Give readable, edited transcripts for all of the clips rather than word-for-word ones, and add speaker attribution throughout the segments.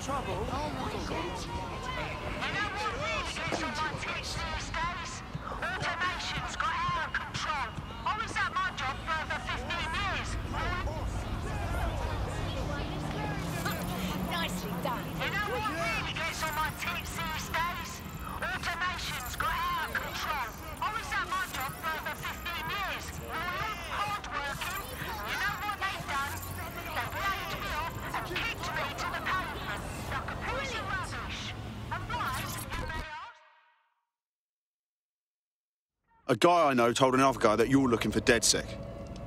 Speaker 1: trouble.
Speaker 2: Oh my God. You know what really gets on my tits these days? Automation's got out of control. I was at my job for over 15 years.
Speaker 3: Nicely done.
Speaker 2: You know what really gets on my tits these days? Automation's got out of control. I was at my job for over 15 years. Loyal, hard-working. You know what they've done? They've laid me off and kicked me to the pavement like a piece of rubbish. And why, you may ask?
Speaker 4: A guy I know told another guy that you're looking for DedSec.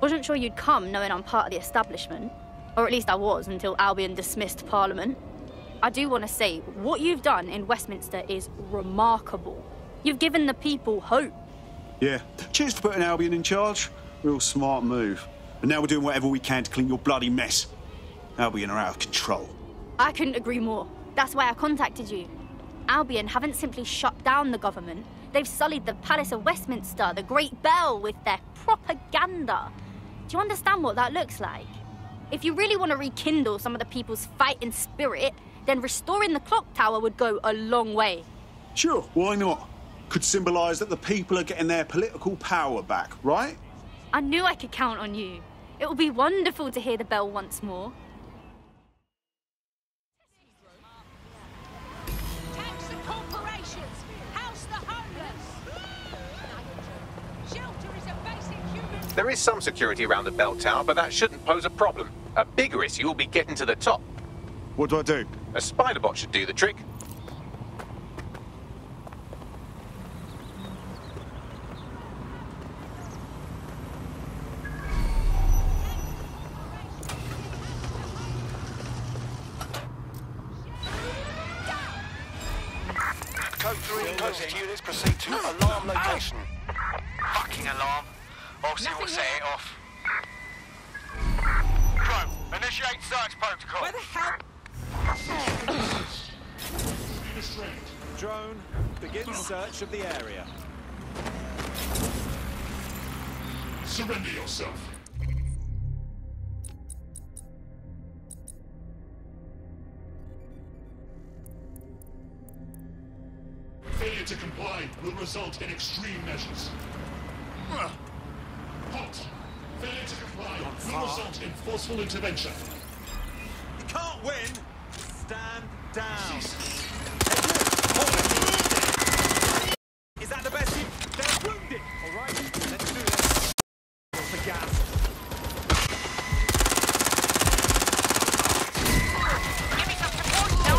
Speaker 5: Wasn't sure you'd come knowing I'm part of the establishment. Or at least I was until Albion dismissed Parliament. I do want to say, what you've done in Westminster is remarkable. You've given the people hope.
Speaker 4: Yeah. Cheers for putting Albion in charge. Real smart move. And now we're doing whatever we can to clean your bloody mess. Albion are out of control.
Speaker 5: I couldn't agree more. That's why I contacted you. Albion haven't simply shut down the government. They've sullied the Palace of Westminster, the Great Bell, with their propaganda. Do you understand what that looks like? If you really want to rekindle some of the people's fighting spirit, then restoring the clock tower would go a long way.
Speaker 4: Sure, why not? Could symbolise that the people are getting their political power back, right?
Speaker 5: I knew I could count on you. It will be wonderful to hear the bell once more.
Speaker 3: Tax the corporations. House the homeless. Shelter is a basic human...
Speaker 6: There is some security around the bell tower, but that shouldn't pose a problem. A bigger issue will be getting to the top.
Speaker 4: What do I do?
Speaker 6: A spider bot should do the trick.
Speaker 7: Code 3 and closest units proceed to alarm location.
Speaker 8: Fucking alarm. I'll see what set it off. Crow, initiate search protocol.
Speaker 1: Where the hell?
Speaker 9: Drone, begin search of the area.
Speaker 7: Surrender yourself. Failure to comply will result in extreme measures. Halt! Failure to comply will result in forceful intervention.
Speaker 9: You can't win! Stand down. Is that the best you... They're wounded! Alright, let's do this. For gas.
Speaker 2: Give me some support, no!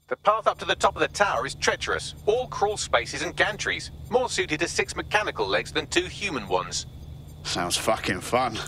Speaker 6: The path up to the top of the tower is treacherous. All crawl spaces and gantries. More suited to 6 mechanical legs than 2 human ones.
Speaker 4: Sounds fucking fun.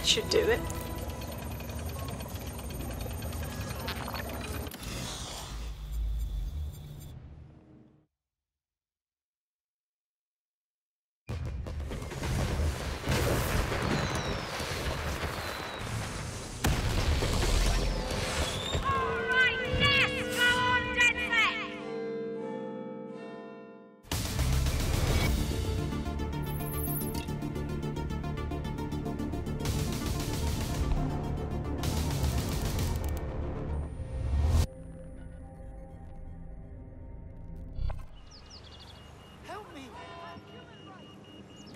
Speaker 3: Should do it.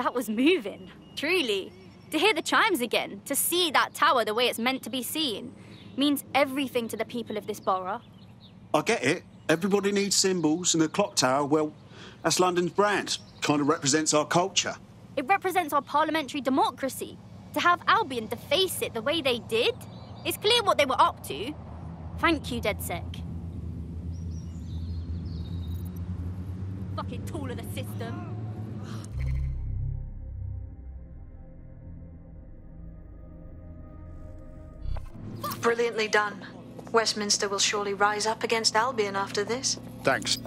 Speaker 5: That was moving, truly. To hear the chimes again, to see that tower the way it's meant to be seen, means everything to the people of this borough.
Speaker 4: I get it. Everybody needs symbols, and the clock tower, well, that's London's brand. Kind of represents our culture.
Speaker 5: It represents our parliamentary democracy. To have Albion deface it the way they did, it's clear what they were up to. Thank you, DedSec. Fucking tool of the system.
Speaker 1: Brilliantly done. Westminster will surely rise up against Albion after this.
Speaker 4: Thanks.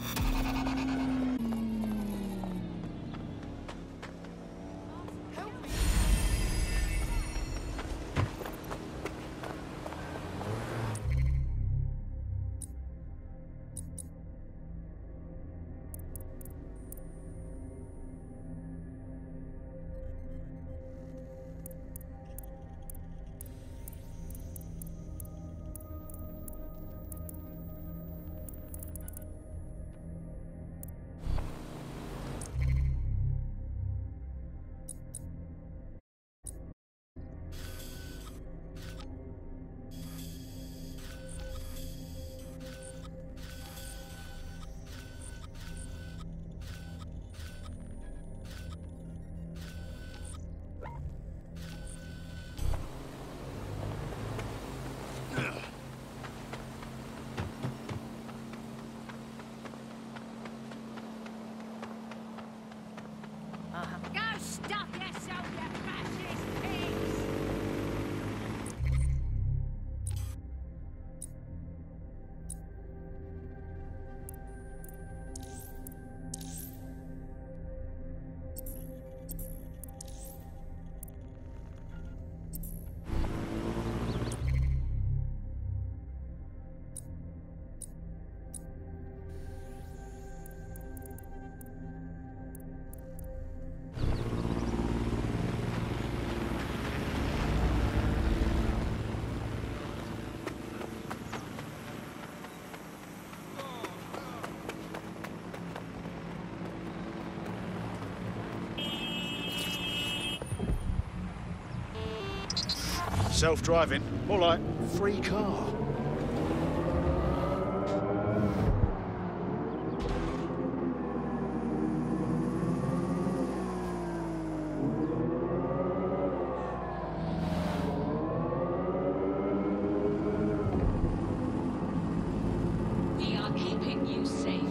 Speaker 3: Go stuff yourself, you fascist pigs!
Speaker 4: Self-driving, more like free car.
Speaker 3: We are keeping you safe.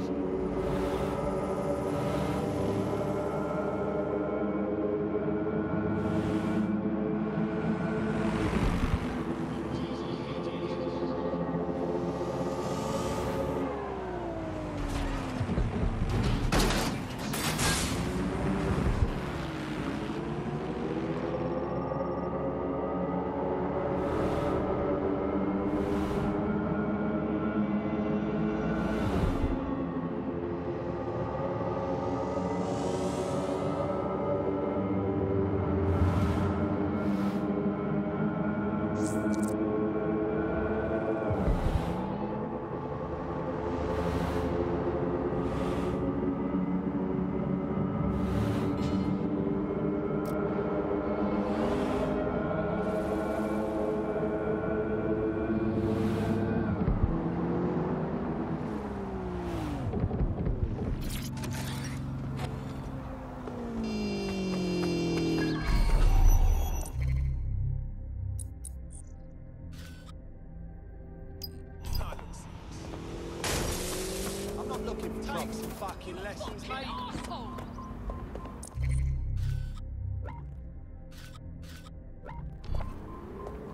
Speaker 9: Take some fucking lessons, mate.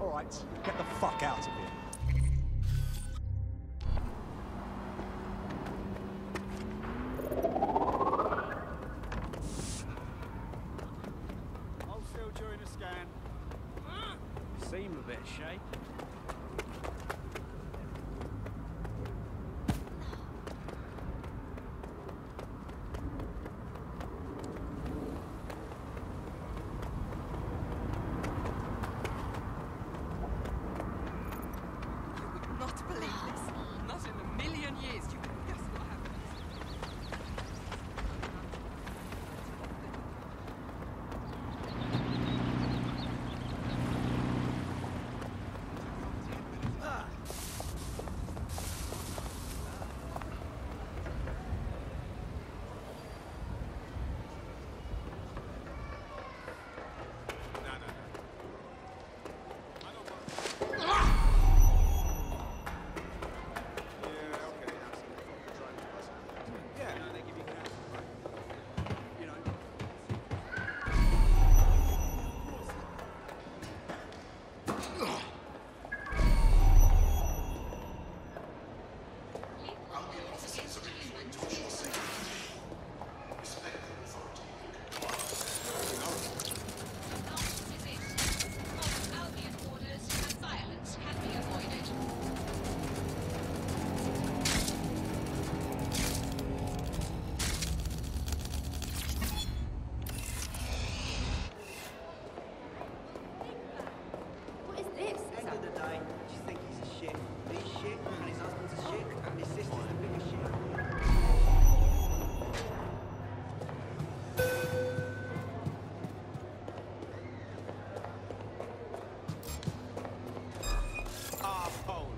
Speaker 9: All right, get the fuck out of here. Hold still during the scan. Seem a bit shaky.
Speaker 5: What is this?
Speaker 9: End of the day, just think he's a shit. He's shit, and his husband's a shit, and his sister's the biggest shit.
Speaker 10: Arsehole.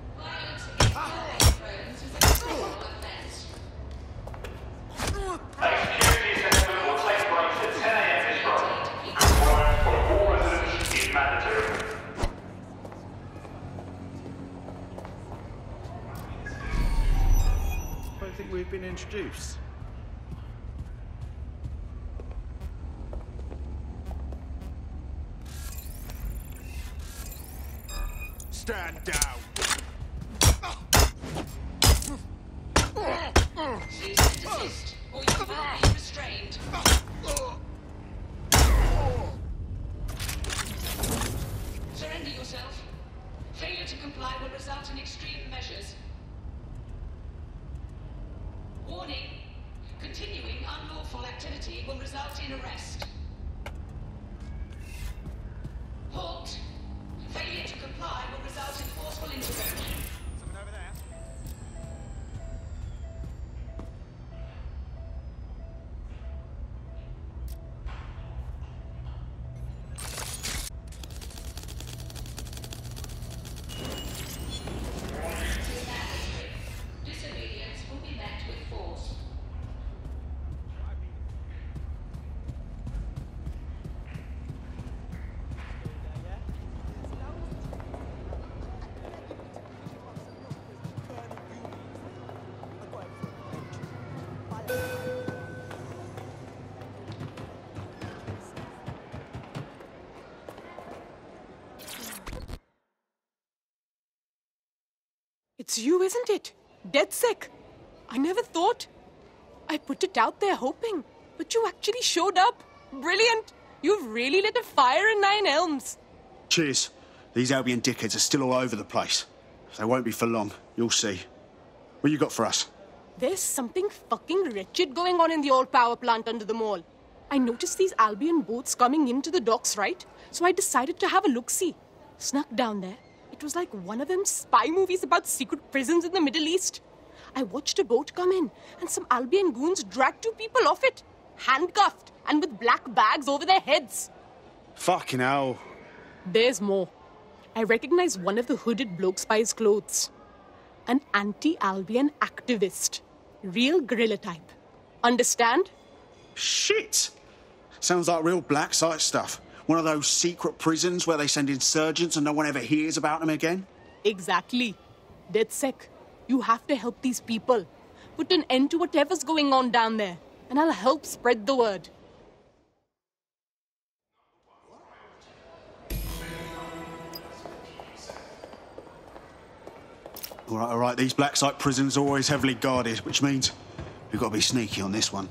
Speaker 11: Security assessment will take place at 10 a.m. this Friday. Compliance for all residents is mandatory.
Speaker 10: I don't think we've been introduced. Stand down.
Speaker 3: Cease and desist, or you will be restrained. Surrender yourself. Failure to comply will result in extreme measures. Warning. Continuing unlawful activity will result in arrest. Halt. Failure to comply will result in forceful intervention.
Speaker 10: Someone over there?
Speaker 3: Disobedience will be met with force.
Speaker 12: It's you, isn't it? Dead sick. I never thought. I put it out there hoping, but you actually showed up. Brilliant. You've really lit a fire in Nine Elms.
Speaker 4: Cheers. These Albion dickheads are still all over the place. They won't be for long. You'll see. What you got for us?
Speaker 12: There's something fucking wretched going on in the old power plant under the mall. I noticed these Albion boats coming into the docks, right? So I decided to have a look-see. Snuck down there. It was like one of them spy movies about secret prisons in the Middle East. I watched a boat come in, and some Albion goons dragged 2 people off it, handcuffed and with black bags over their heads.
Speaker 4: Fucking hell.
Speaker 12: There's more. I recognize one of the hooded blokes by his clothes. An anti-Albion activist. Real guerrilla type. Understand?
Speaker 4: Shit! Sounds like real black site stuff. One of those secret prisons where they send insurgents and no one ever hears about them again?
Speaker 12: Exactly. Dead sick. You have to help these people. Put an end to whatever's going on down there. And I'll help spread the word.
Speaker 4: All right. These black site prisons are always heavily guarded, which means we've got to be sneaky on this one.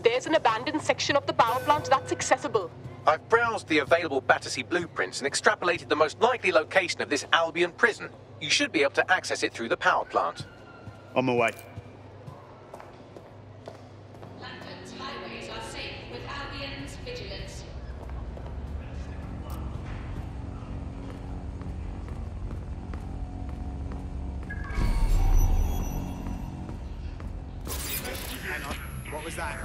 Speaker 12: There's an abandoned section of the power plant that's accessible.
Speaker 6: I've browsed the available Battersea blueprints and extrapolated the most likely location of this Albion prison. You should be able to access it through the power plant.
Speaker 4: On my way.
Speaker 3: London's highways are safe with Albion's vigilance.
Speaker 10: Hang on. What was that?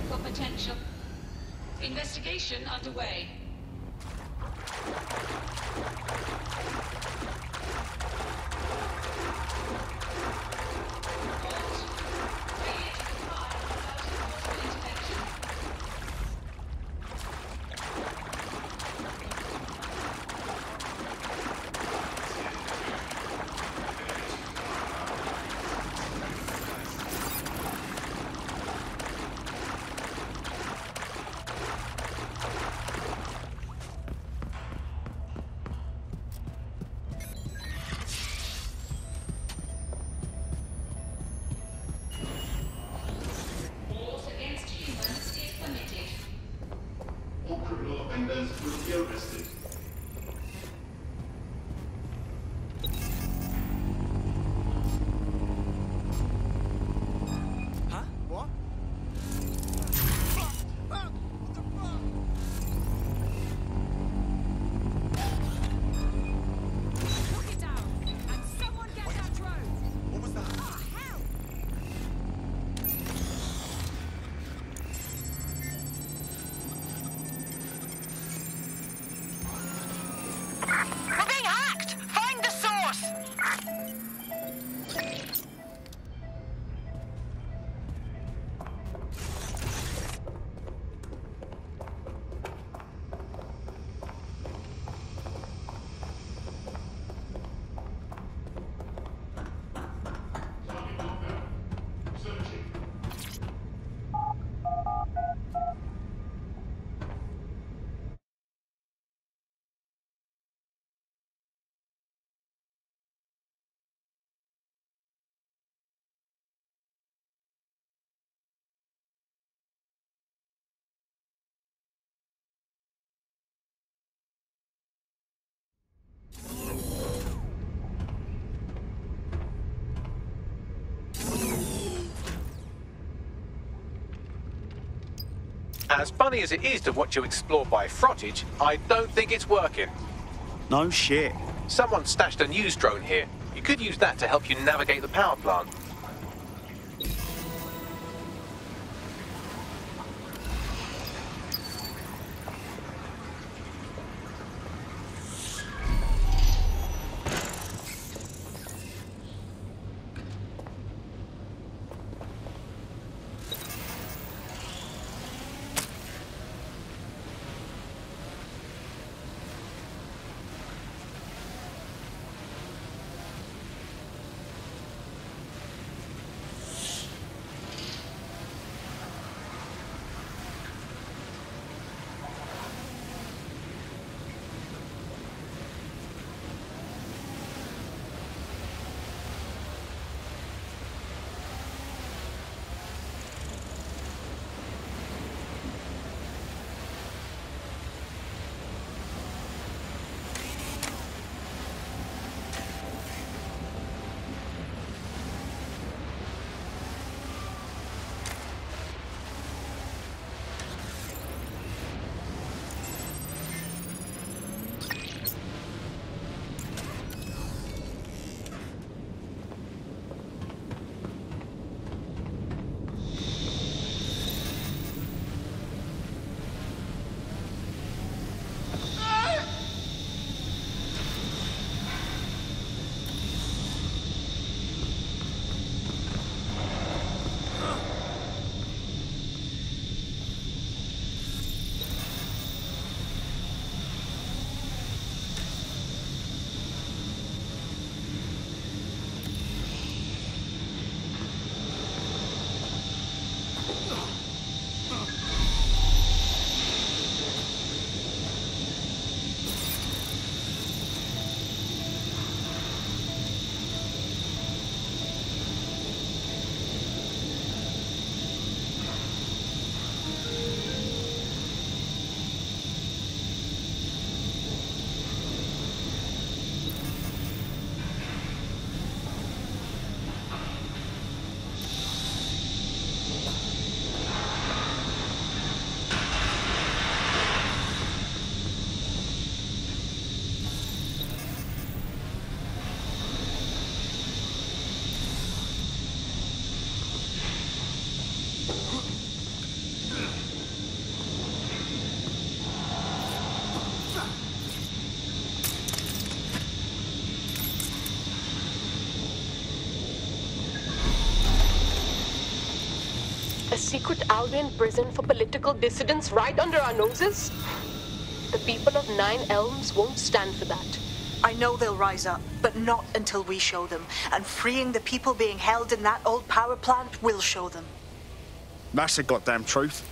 Speaker 3: For potential. Investigation underway.
Speaker 6: As funny as it is to watch you explore by frottage, I don't think it's working.
Speaker 4: No shit.
Speaker 6: Someone stashed a news drone here. You could use that to help you navigate the power plant.
Speaker 12: A secret Albion prison for political dissidents right under our noses? The people of Nine Elms won't stand for that.
Speaker 1: I know they'll rise up, but not until we show them. And freeing the people being held in that old power plant will show them.
Speaker 4: That's the goddamn truth.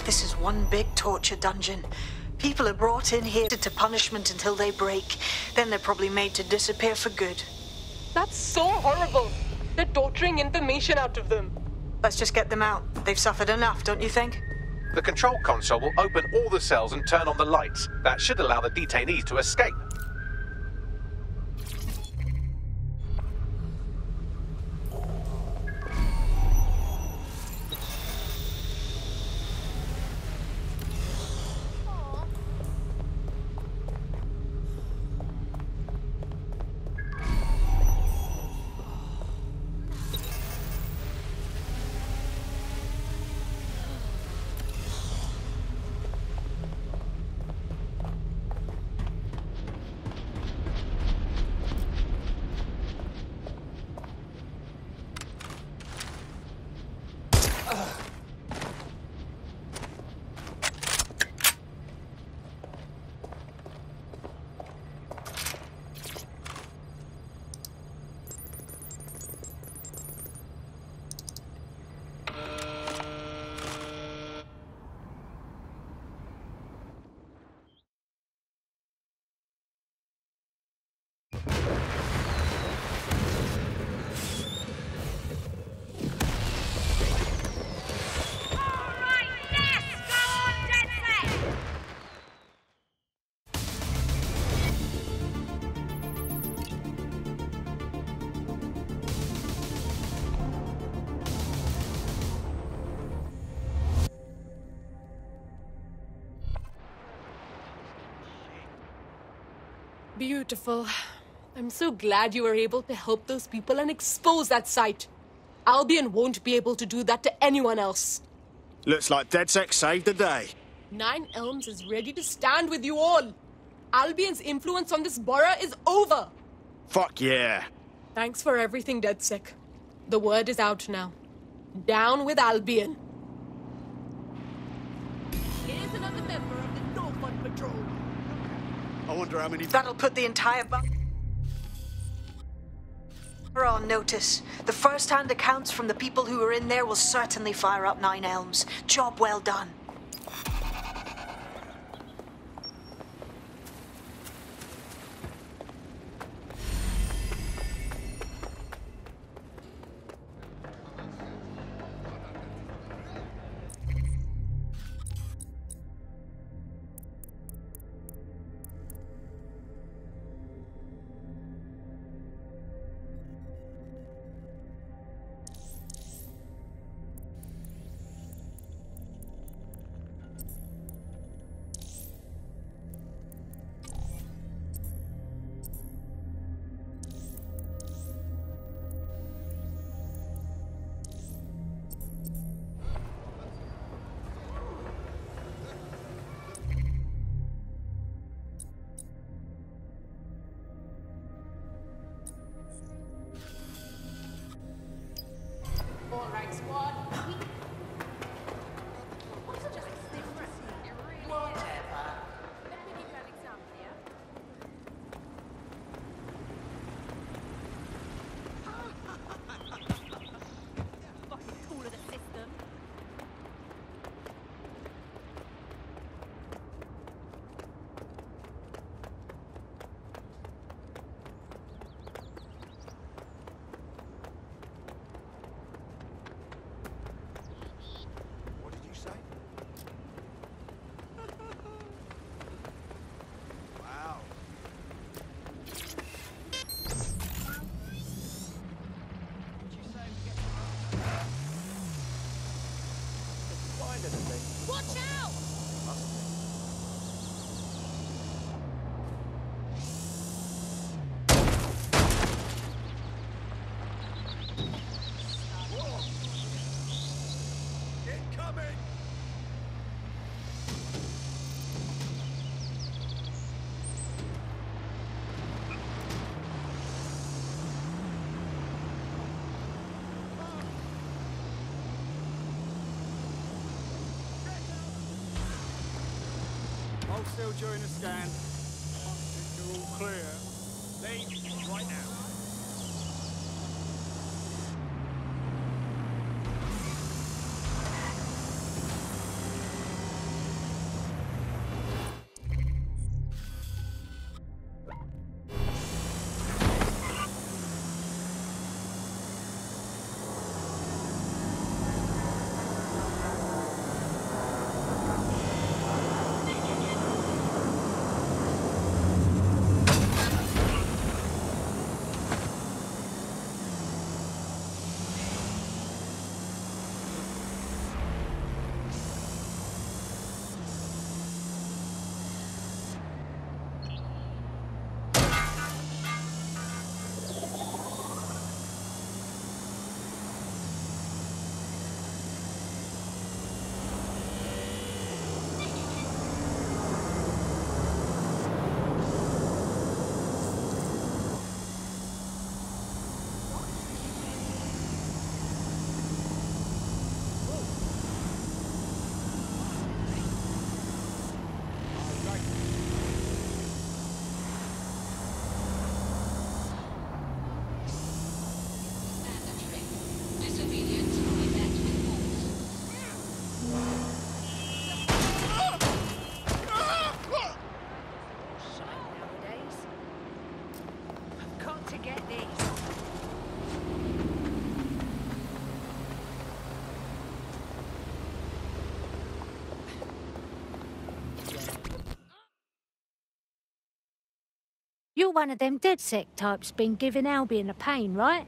Speaker 1: This is one big torture dungeon. People are brought in here to punishment until they break. Then they're probably made to disappear for good.
Speaker 12: That's so horrible. They're torturing information out of them.
Speaker 1: Let's just get them out. They've suffered enough, don't you think?
Speaker 6: The control console will open all the cells and turn on the lights. That should allow the detainees to escape.
Speaker 12: Beautiful. I'm so glad you were able to help those people and expose that site. Albion won't be able to do that to anyone else.
Speaker 10: Looks like DedSec saved the day.
Speaker 12: Nine Elms is ready to stand with you all. Albion's influence on this borough is over.
Speaker 10: Fuck yeah.
Speaker 12: Thanks for everything, DedSec. The word is out now. Down with Albion. Here's another member of the Norfolk Patrol.
Speaker 10: I wonder how many...
Speaker 1: That'll put the entire on notice. The first-hand accounts from the people who were in there will certainly fire up Nine Elms. Job well done.
Speaker 12: All right, squad.
Speaker 2: Watch out!
Speaker 10: Incoming! Hold still during the scan. You're all clear. Leave right now.
Speaker 13: one of them DedSec types been giving Albion a pain, right?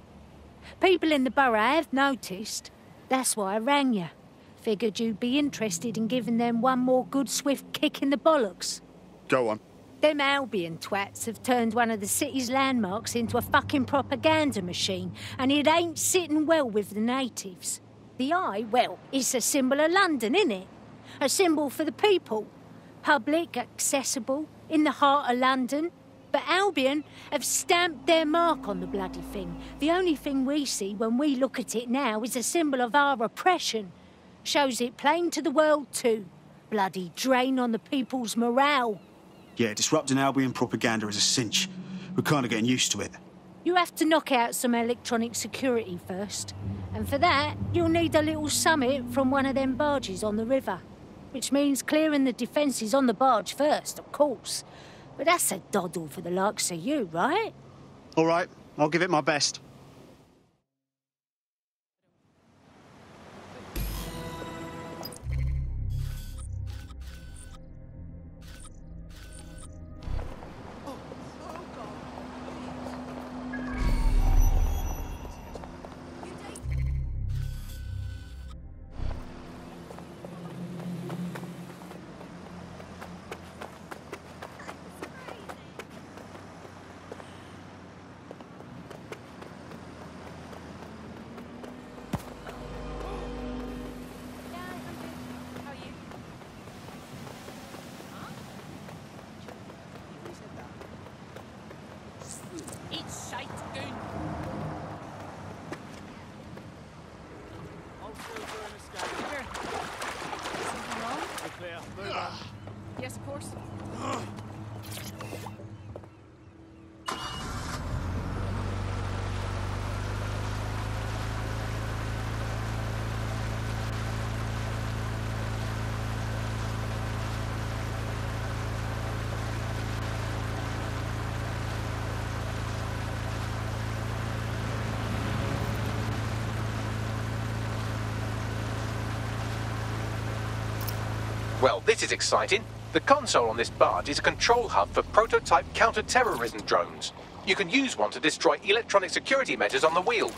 Speaker 13: People in the borough have noticed. That's why I rang you. Figured you'd be interested in giving them one more good swift kick in the bollocks.
Speaker 4: Go on.
Speaker 13: Them Albion twats have turned one of the city's landmarks into a fucking propaganda machine, and it ain't sitting well with the natives. The Eye, well, it's a symbol of London, innit? A symbol for the people. Public, accessible, in the heart of London. But Albion have stamped their mark on the bloody thing. The only thing we see when we look at it now is a symbol of our oppression. Shows it plain to the world too. Bloody drain on the people's morale.
Speaker 4: Yeah, disrupting Albion propaganda is a cinch. We're kind of getting used to it.
Speaker 13: You have to knock out some electronic security first. And for that, you'll need a little summit from one of them barges on the river. Which means clearing the defences on the barge first, of course. But that's a doddle for the likes of you, right?
Speaker 4: All right, I'll give it my best.
Speaker 12: Yes, of course.
Speaker 6: Well, this is exciting. The console on this barge is a control hub for prototype counter-terrorism drones. You can use one to destroy electronic security measures on the wheel.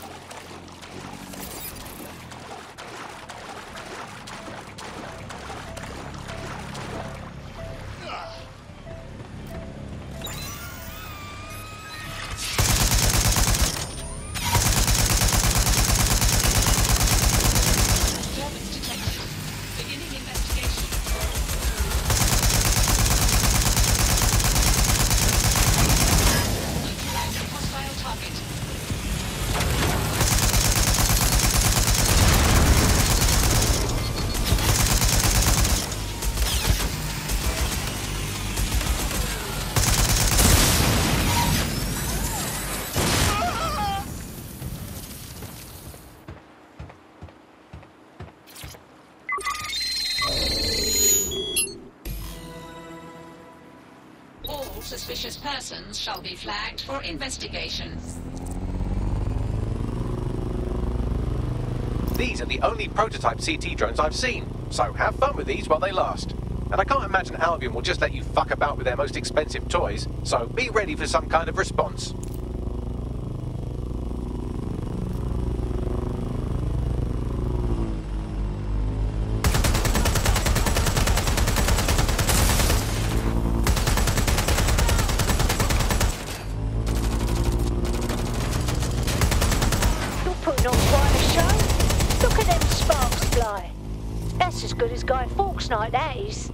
Speaker 3: Suspicious persons shall be flagged for investigation.
Speaker 6: These are the only prototype CT drones I've seen, so have fun with these while they last. And I can't imagine Albion will just let you fuck about with their most expensive toys, so be ready for some kind of response.
Speaker 13: Night, that is.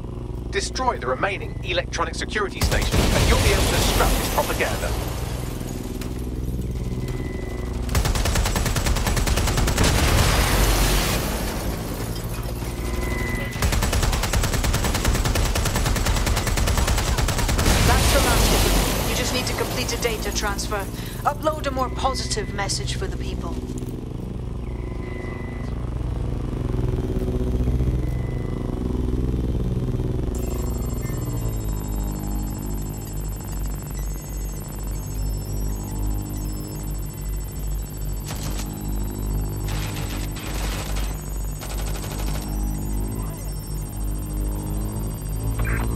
Speaker 6: Destroy the remaining electronic security stations and you'll be able to scrap this propaganda.
Speaker 1: That's romantic. You just need to complete a data transfer. Upload a more positive message for the people.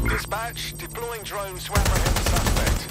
Speaker 8: Dispatch, deploying drones to apprehend the suspect.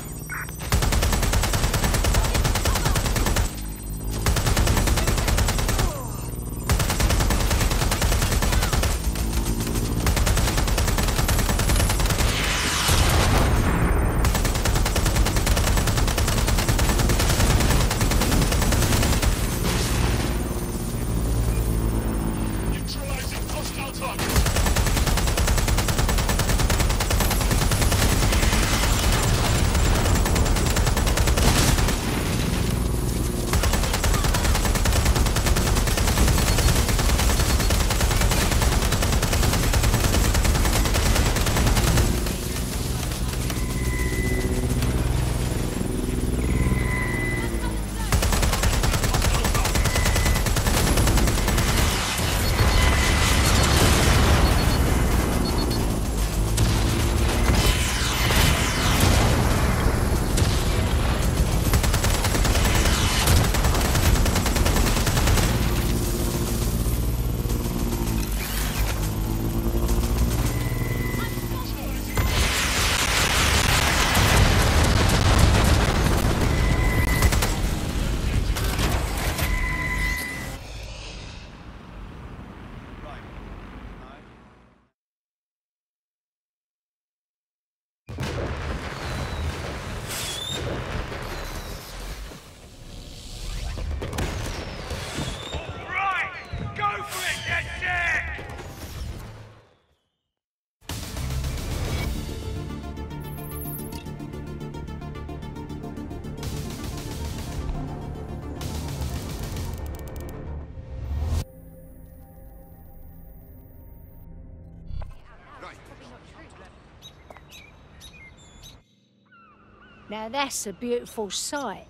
Speaker 13: Now that's a beautiful sight.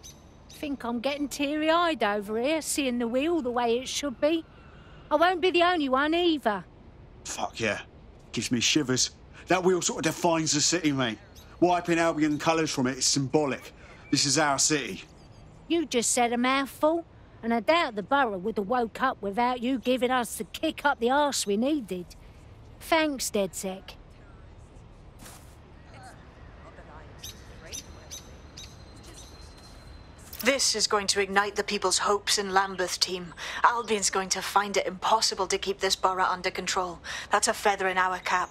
Speaker 13: Think I'm getting teary-eyed over here, seeing the wheel the way it should be. I won't be the only one either.
Speaker 4: Fuck yeah. Gives me shivers. That wheel sort of defines the city, mate. Wiping Albion colours from it is symbolic. This is our city.
Speaker 13: You just said a mouthful, and I doubt the borough would have woke up without you giving us the kick up the arse we needed. Thanks, DedSec.
Speaker 1: This is going to ignite the people's hopes in Lambeth, team. Albion's going to find it impossible to keep this borough under control. That's a feather in our cap.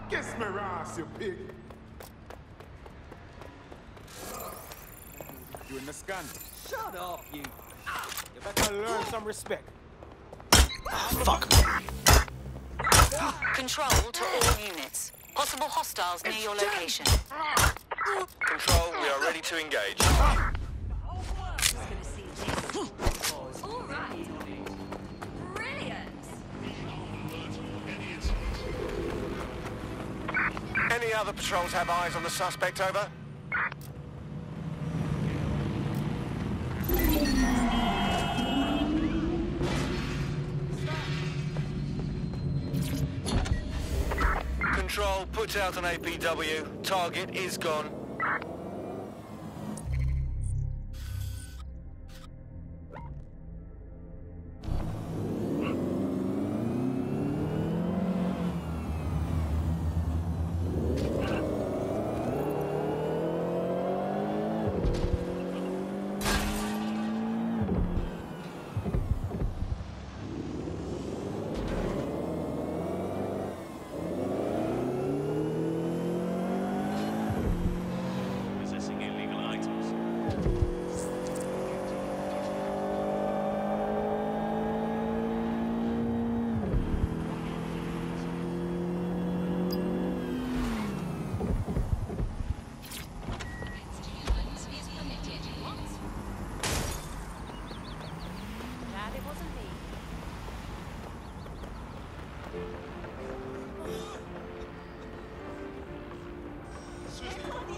Speaker 7: Kiss my ass, you pig.
Speaker 9: You in the scan? Shut up, you. You better learn some respect.
Speaker 4: Fuck me.
Speaker 14: Control to all units. Possible hostiles near your location.
Speaker 8: Control, we are ready to engage.
Speaker 14: All right. Brilliant.
Speaker 8: Any other patrols have eyes on the suspect, over? Control, put out an APW. Target is gone.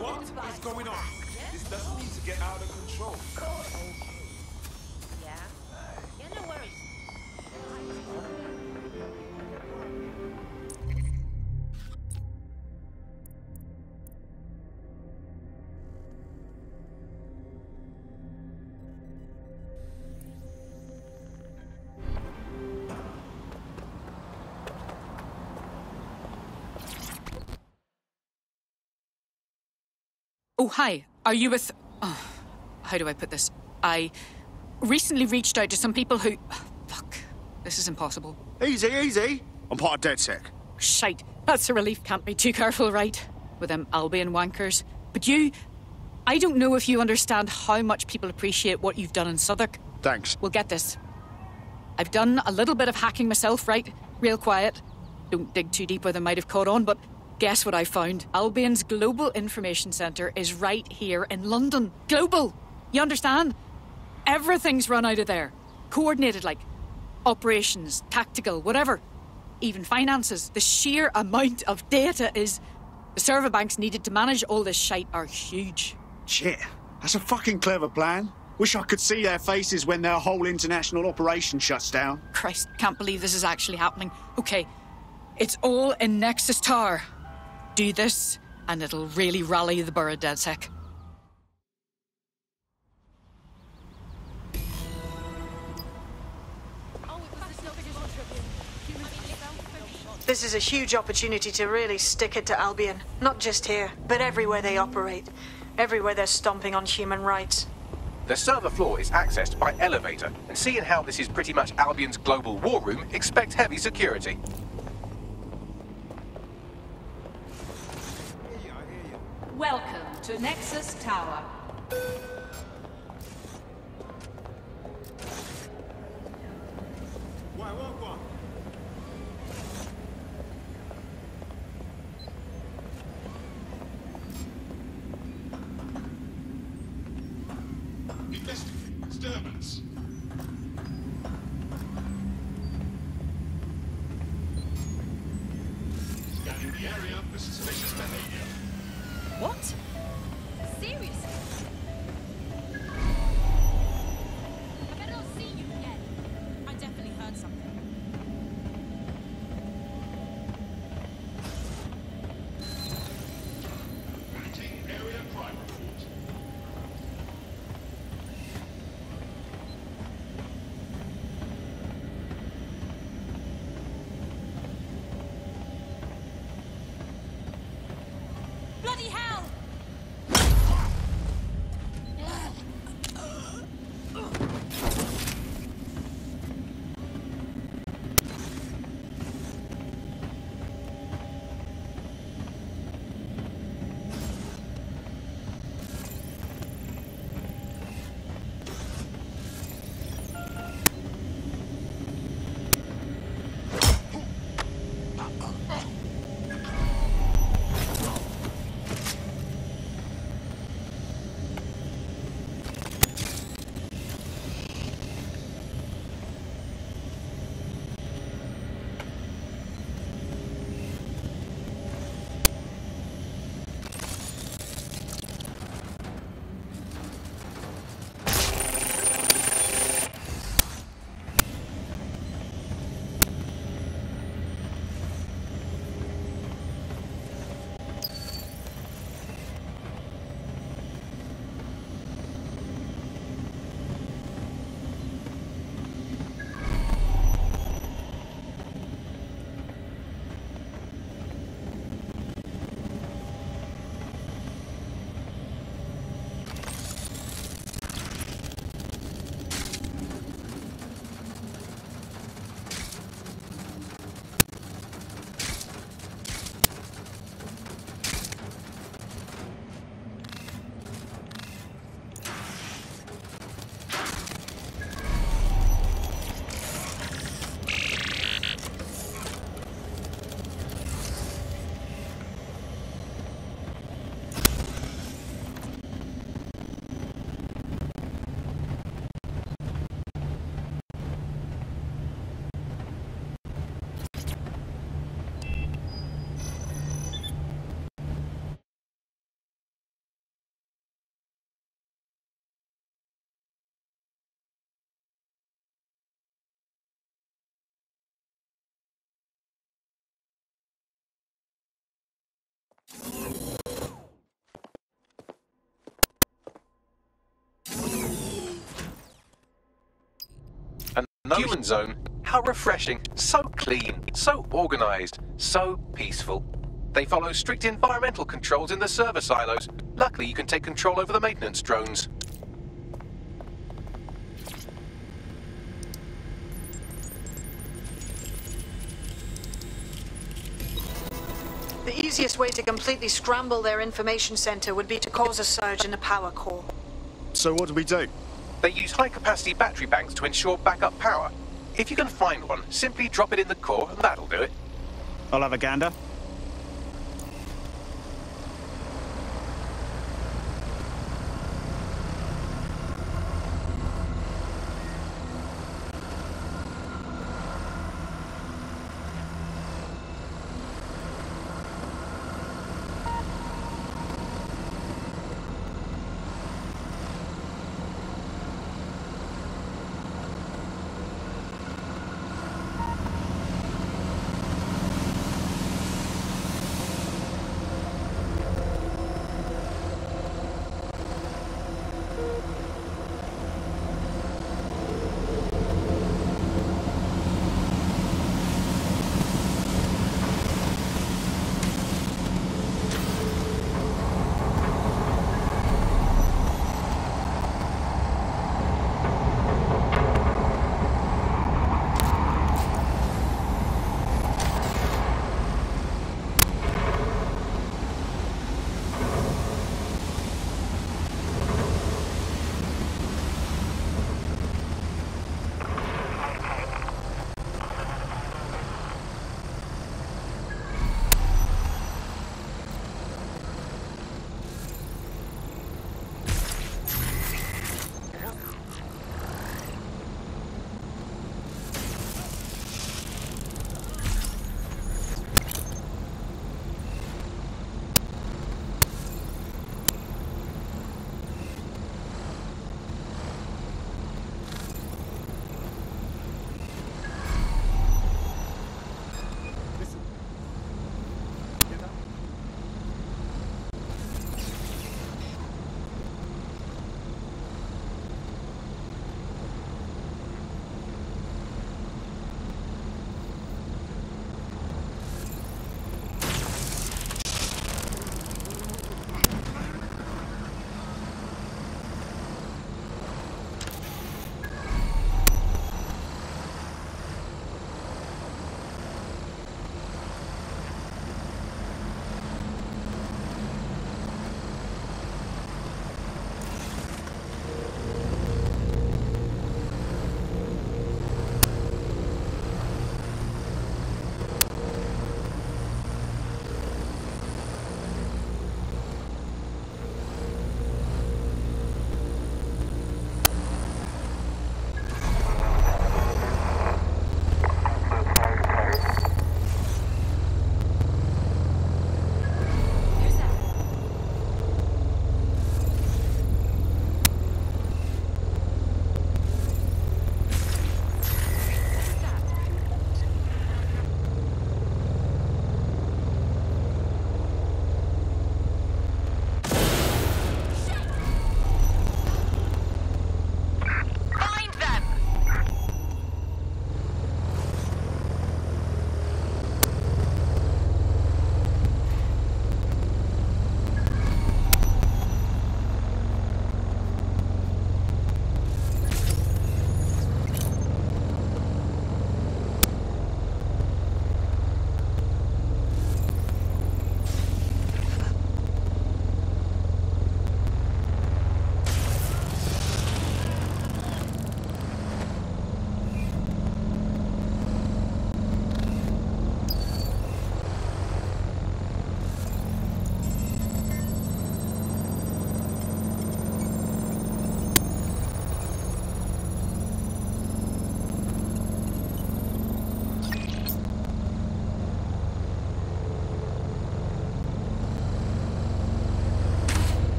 Speaker 7: What is going on? This doesn't need to get out of control.
Speaker 13: Yeah? Yeah, no worries.
Speaker 15: Oh, hi. Are you with... Oh, how do I put this? I recently reached out to some people who... Oh, fuck. This is impossible.
Speaker 4: Easy, easy. I'm part of DedSec.
Speaker 15: Shite. That's a relief. Can't be too careful, right? With them Albion wankers. But you... I don't know if you understand how much people appreciate what you've done in Southwark.
Speaker 4: Thanks.
Speaker 15: Well, get this. I've done a little bit of hacking myself, right? Real quiet. Don't dig too deep where they might have caught on, but... Guess what I found? Albion's Global Information Centre is right here in London. Global! You understand? Everything's run out of there. Coordinated, like operations, tactical, whatever. Even finances. The sheer amount of data is... The server banks needed to manage all this shite are huge.
Speaker 4: Shit. That's a fucking clever plan. Wish I could see their faces when their whole international operation shuts down.
Speaker 15: Christ, can't believe this is actually happening. Okay, it's all in Nexus Tower. Do this, and it'll really rally the borough DedSec.
Speaker 1: This is a huge opportunity to really stick it to Albion. Not just here, but everywhere they operate. Everywhere they're stomping on human rights.
Speaker 6: The server floor is accessed by elevator, and seeing how this is pretty much Albion's global war room, expect heavy security.
Speaker 3: Welcome to Nexus Tower.
Speaker 7: disturbance. Scanning the area for suspicious behavior.
Speaker 15: What? Seriously?
Speaker 16: I better not see you again. I definitely heard something.
Speaker 7: Routine area crime report.
Speaker 16: Bloody hell!
Speaker 6: No human zone. How refreshing. So clean, so organized, so peaceful. They follow strict environmental controls in the server silos. Luckily, you can take control over the maintenance drones.
Speaker 1: The easiest way to completely scramble their information center would be to cause a surge in the power core.
Speaker 4: So what do we do?
Speaker 6: They use high-capacity battery banks to ensure backup power. If you can find one, simply drop it in the core and that'll do it.
Speaker 4: I'll have a gander.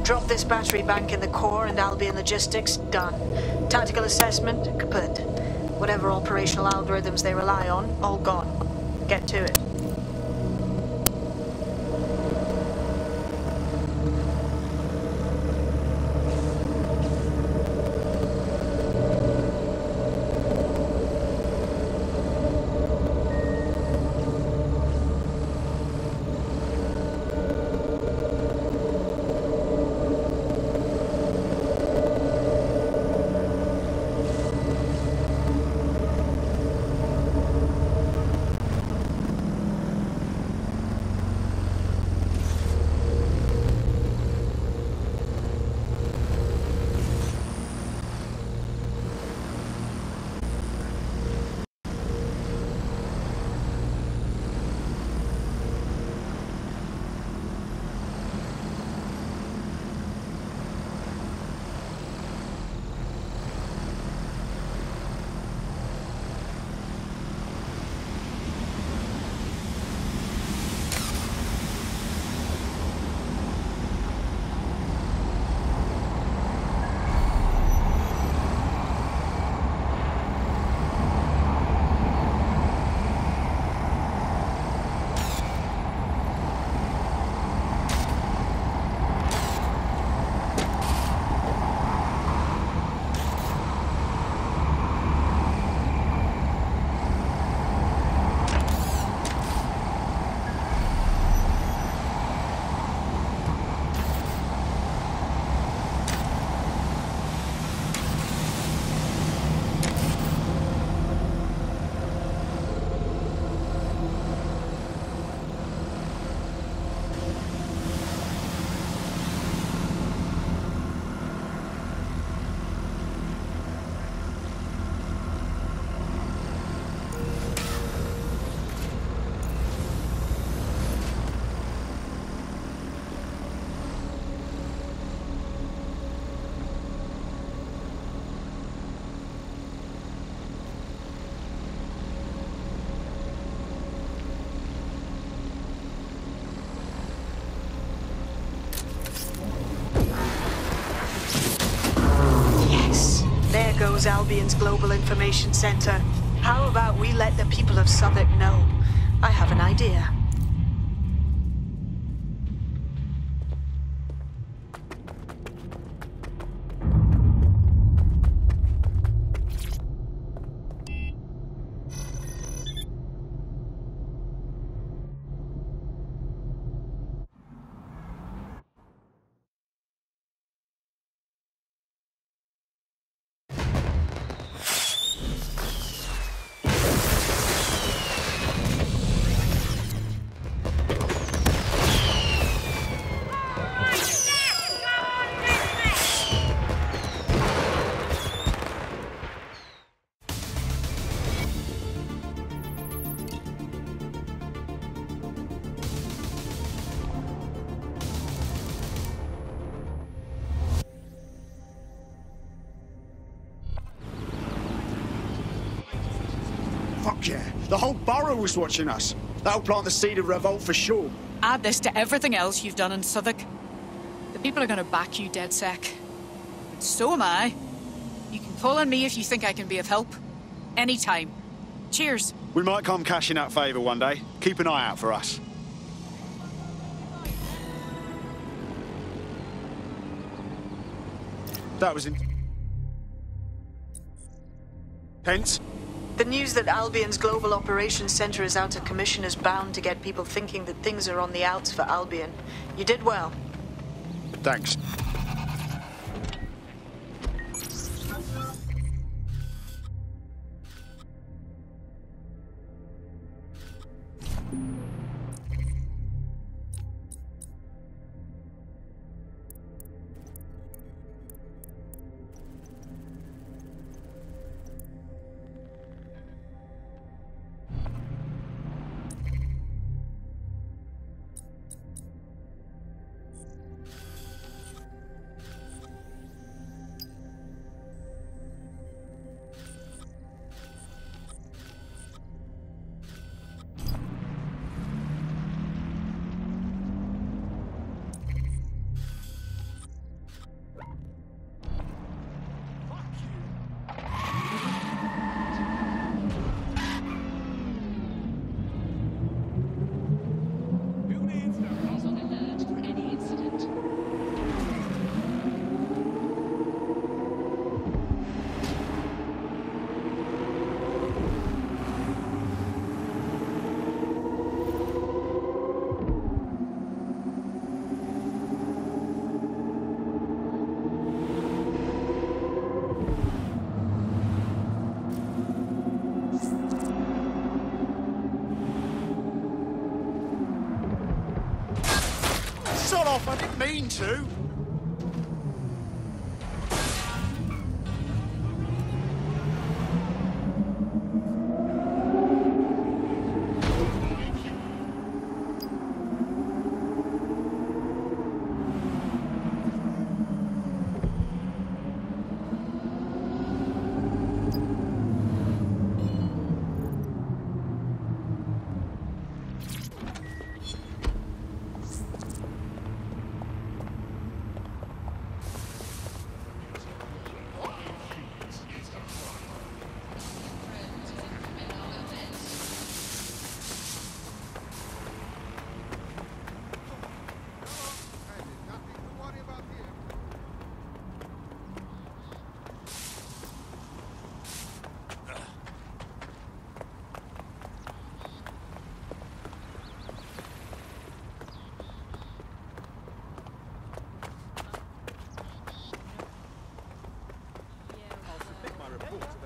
Speaker 1: Drop this battery bank in the core and Albion logistics, done. Tactical assessment, kaput. Whatever operational algorithms they rely on, all gone. Get to it. Goes Albion's Global Information Center. How about we let the people of Southwark know? I have an idea.
Speaker 17: Fuck yeah. The whole borough was watching us. That'll plant the seed of revolt for sure.
Speaker 15: Add this to everything else you've done in Southwark. The people are going to back you, DedSec. And so am I. You can call on me if you think I can be of help. Anytime. Cheers.
Speaker 4: We might come cash in that favour one day. Keep an eye out for us. That was intense.
Speaker 1: The news that Albion's Global Operations Center is out of commission is bound to get people thinking that things are on the outs for Albion. You did well.
Speaker 4: Thanks.
Speaker 17: Sod off, I didn't mean to.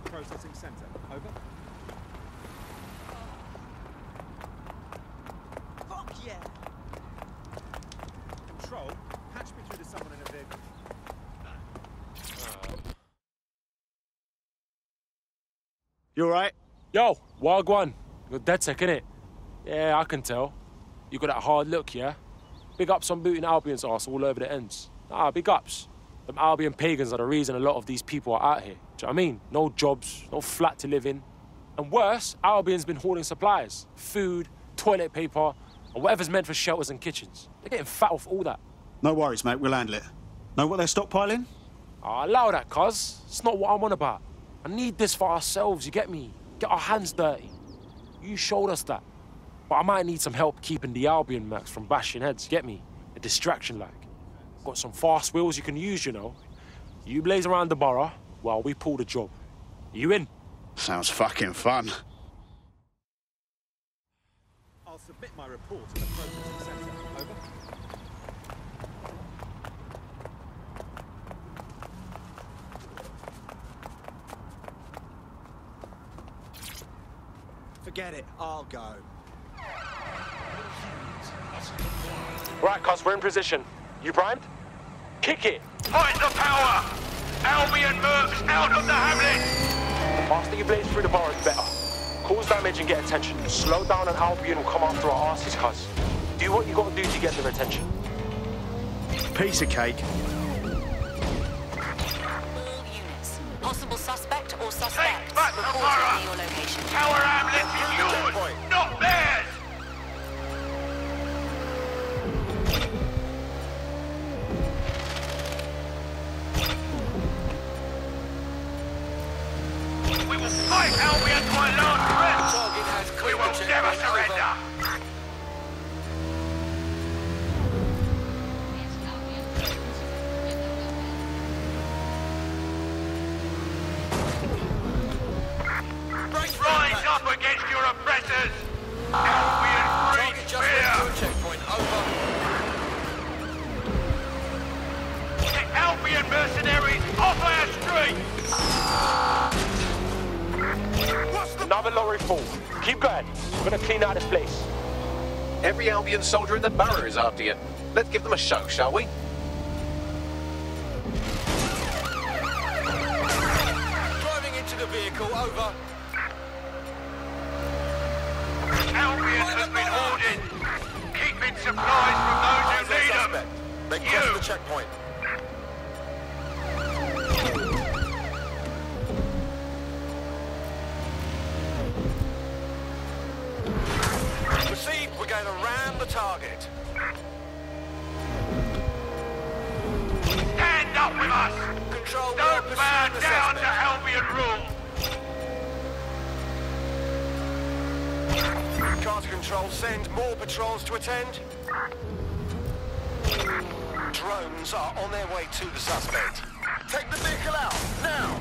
Speaker 9: Processing center. Over. Fuck yeah! Control, patch me through to someone in a vehicle.
Speaker 17: You alright?
Speaker 18: Yo, Wagwan. You're dead sick, innit? Yeah, I can tell. You got that hard look, yeah? Big ups on booting Albion's arse all over the ends. Ah, big ups. Them Albion pagans are the reason a lot of these people are out here. Do you know what I mean? No jobs, no flat to live in. And worse, Albion's been hoarding supplies. Food, toilet paper, and whatever's meant for shelters and kitchens. They're getting fat off all that.
Speaker 4: No worries, mate. We'll handle it. Know what they're stockpiling?
Speaker 18: Oh, allow that, cuz. It's not what I'm on about. I need this for ourselves, you get me? Get our hands dirty. You showed us that. But I might need some help keeping the Albion mercs from bashing heads, get me? A distraction, like. Got some fast wheels you can use, you know. You blaze around the borough while we pull the job. You in?
Speaker 17: Sounds fucking fun.
Speaker 9: I'll submit my report to the processing center. Over. Forget it, I'll go.
Speaker 18: Right, cuz, we're in position. You primed? Kick it!
Speaker 8: Fight the power! Albion mercs out of the hamlet!
Speaker 18: The faster you blaze through the borough, the better. Cause damage and get attention. Slow down and Albion will come after our asses, cuz. Do what you gotta do to get their attention.
Speaker 17: Piece of cake.
Speaker 14: All units. Possible suspect or suspects.
Speaker 8: Take back the borough!
Speaker 14: Your location.
Speaker 8: Tower hamlet is yours, not theirs! We will fight Albion to our last breath! We will never surrender! Rise up against your oppressors! Albion breeds fear! Checkpoint over. The Albion mercenaries off our street!
Speaker 18: Another lorry full. Keep going. We're gonna clean out this place.
Speaker 6: Every Albion soldier in the borough is after you. Let's give them a show, shall we?
Speaker 8: Driving into the vehicle, over. Albion has been ordered. Keeping supplies from those who need them. They crossed the checkpoint. Received, we're going to ram the target. Stand up with us! Control, don't bow down to Albion rule! Car to control, send more patrols to attend. Drones are on their way to the suspect. Take the vehicle out, now!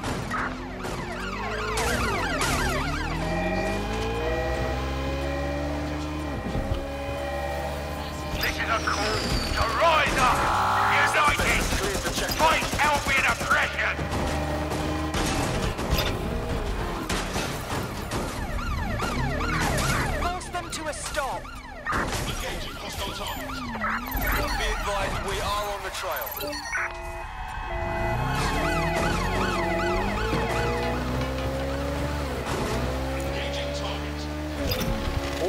Speaker 8: This is a call to rise up! United! Fight Albion oppression! Force them to a stop! Engaging hostile target.
Speaker 19: Be advised, we are on the trail.
Speaker 8: Engaging target.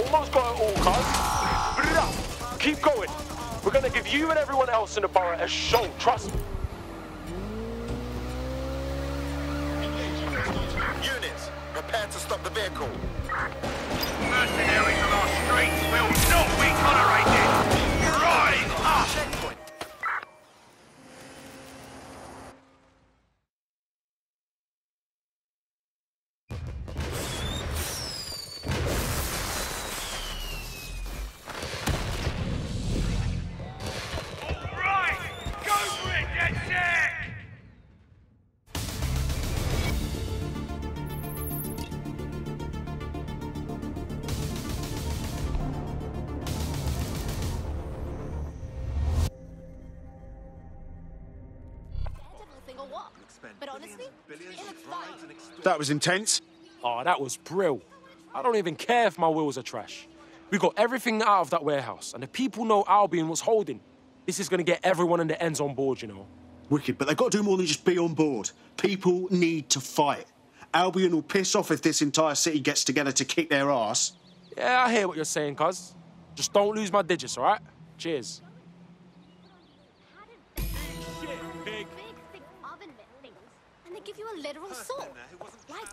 Speaker 18: Almost got it all, cuz. Keep going. We're gonna give you and everyone else in the borough a show, trust me.
Speaker 19: Units, prepare to stop the vehicle.
Speaker 8: Mercenaries on our streets will not be tolerated. Rise up!
Speaker 19: Checkpoint.
Speaker 16: But honestly, it looks fine.
Speaker 4: That was intense.
Speaker 18: Oh, that was brill. I don't even care if my wheels are trash. We got everything out of that warehouse, and the people know Albion was holding. This is gonna get everyone in the ends on board, you know.
Speaker 4: Wicked, but they've got to do more than just be on board. People need to fight. Albion will piss off if this entire city gets together to kick their ass.
Speaker 18: Yeah, I hear what you're saying, cuz. Just don't lose my digits, all right? Cheers.
Speaker 16: Big oven mitt things, and they give you a literal sword. Like.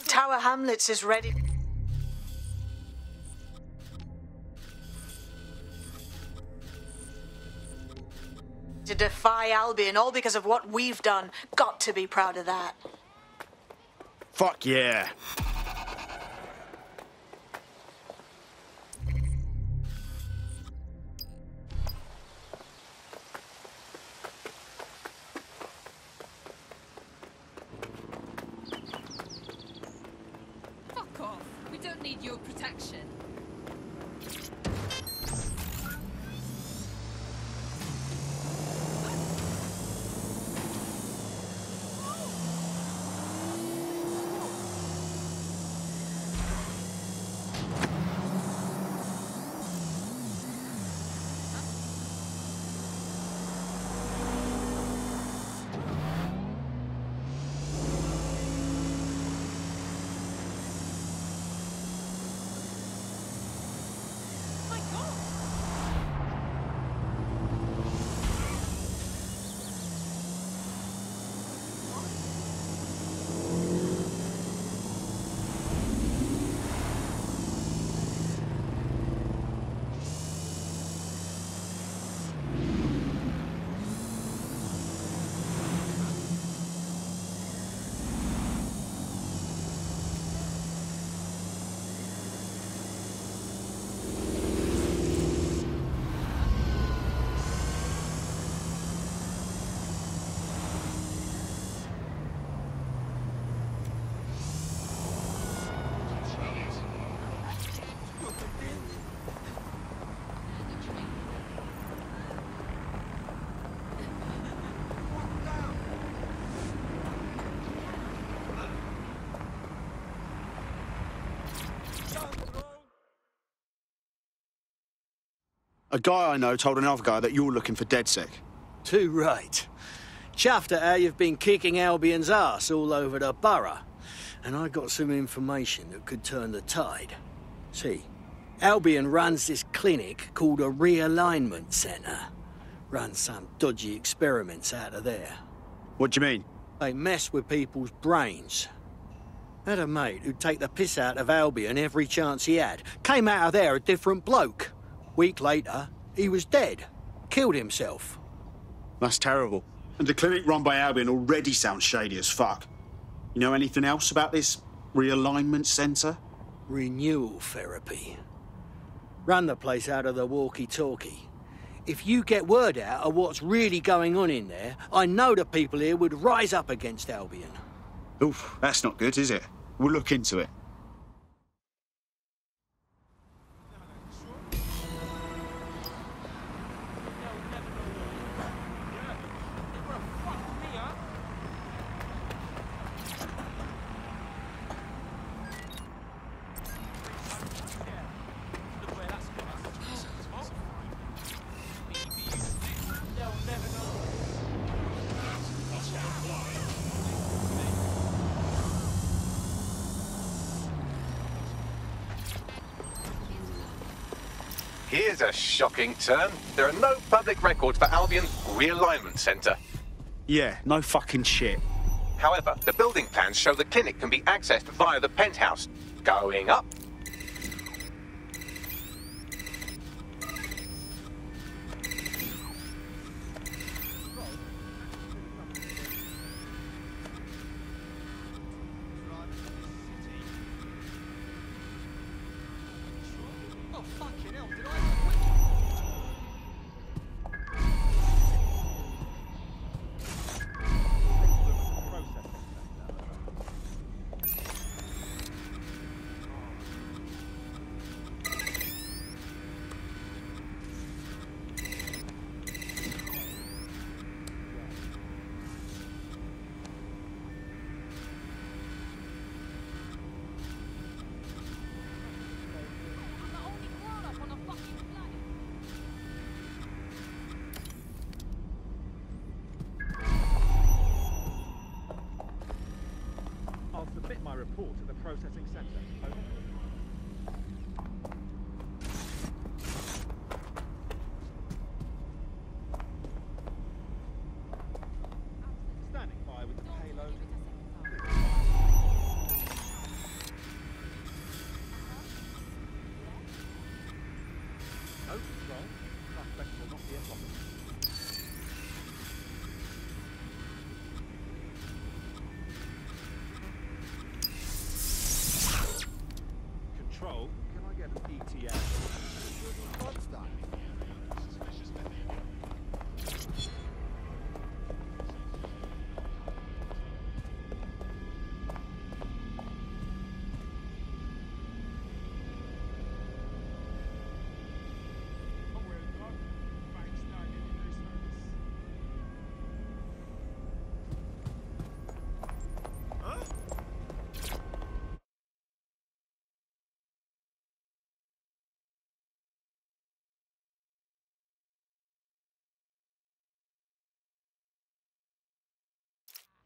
Speaker 1: Tower Hamlets is ready. To defy Albion, all because of what we've done. Got to be proud of that.
Speaker 4: Fuck yeah.
Speaker 3: Fuck off. We don't need your protection.
Speaker 17: A guy I know told another guy that you're looking for DedSec.
Speaker 20: Too right. Chuffed at how you've been kicking Albion's ass all over the borough. And I got some information that could turn the tide. See, Albion runs this clinic called a realignment centre. Runs some dodgy experiments out of there.
Speaker 17: What do you mean?
Speaker 20: They mess with people's brains. Had a mate who'd take the piss out of Albion every chance he had. Came out of there a different bloke. Week later, he was dead. Killed himself.
Speaker 4: That's terrible. And the clinic run by Albion already sounds shady as fuck. You know anything else about this realignment centre?
Speaker 20: Renewal therapy. Run the place out of the walkie-talkie. If you get word out of what's really going on in there, I know the people here would rise up against Albion.
Speaker 4: Oof, that's not good, is it? We'll look into it.
Speaker 6: Here's a shocking turn. There are no public records for Albion's realignment centre.
Speaker 17: Yeah, no fucking shit.
Speaker 6: However, the building plans show the clinic can be accessed via the penthouse. Going up.
Speaker 9: I'll submit my report to the processing centre. Standing by with the payload. No control. Suspect will not be a problem. Control, can I get an ETA?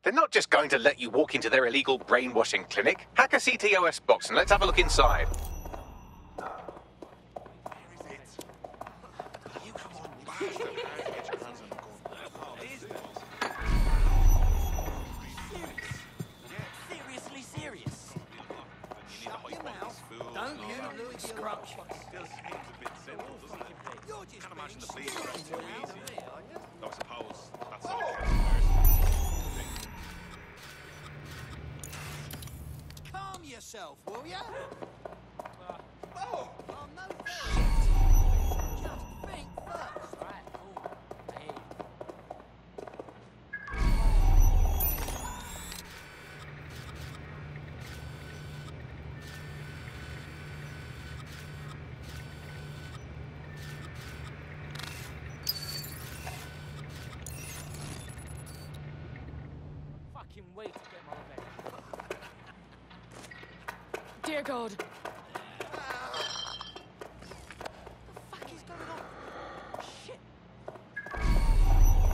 Speaker 6: They're not just going to let you walk into their illegal brainwashing clinic. Hack a CTOS box and let's have a look inside.
Speaker 21: Seriously serious. Shut your mouth. Don't you look scrunch. You're just can't imagine the bleeding around too easy. I suppose that's all it can. Calm yourself, will ya? Oh, no shit. Just think first. Right, cool. Hey.
Speaker 10: Fucking wait to get my revenge.
Speaker 15: Dear God.
Speaker 21: What the fuck is going on? Shit.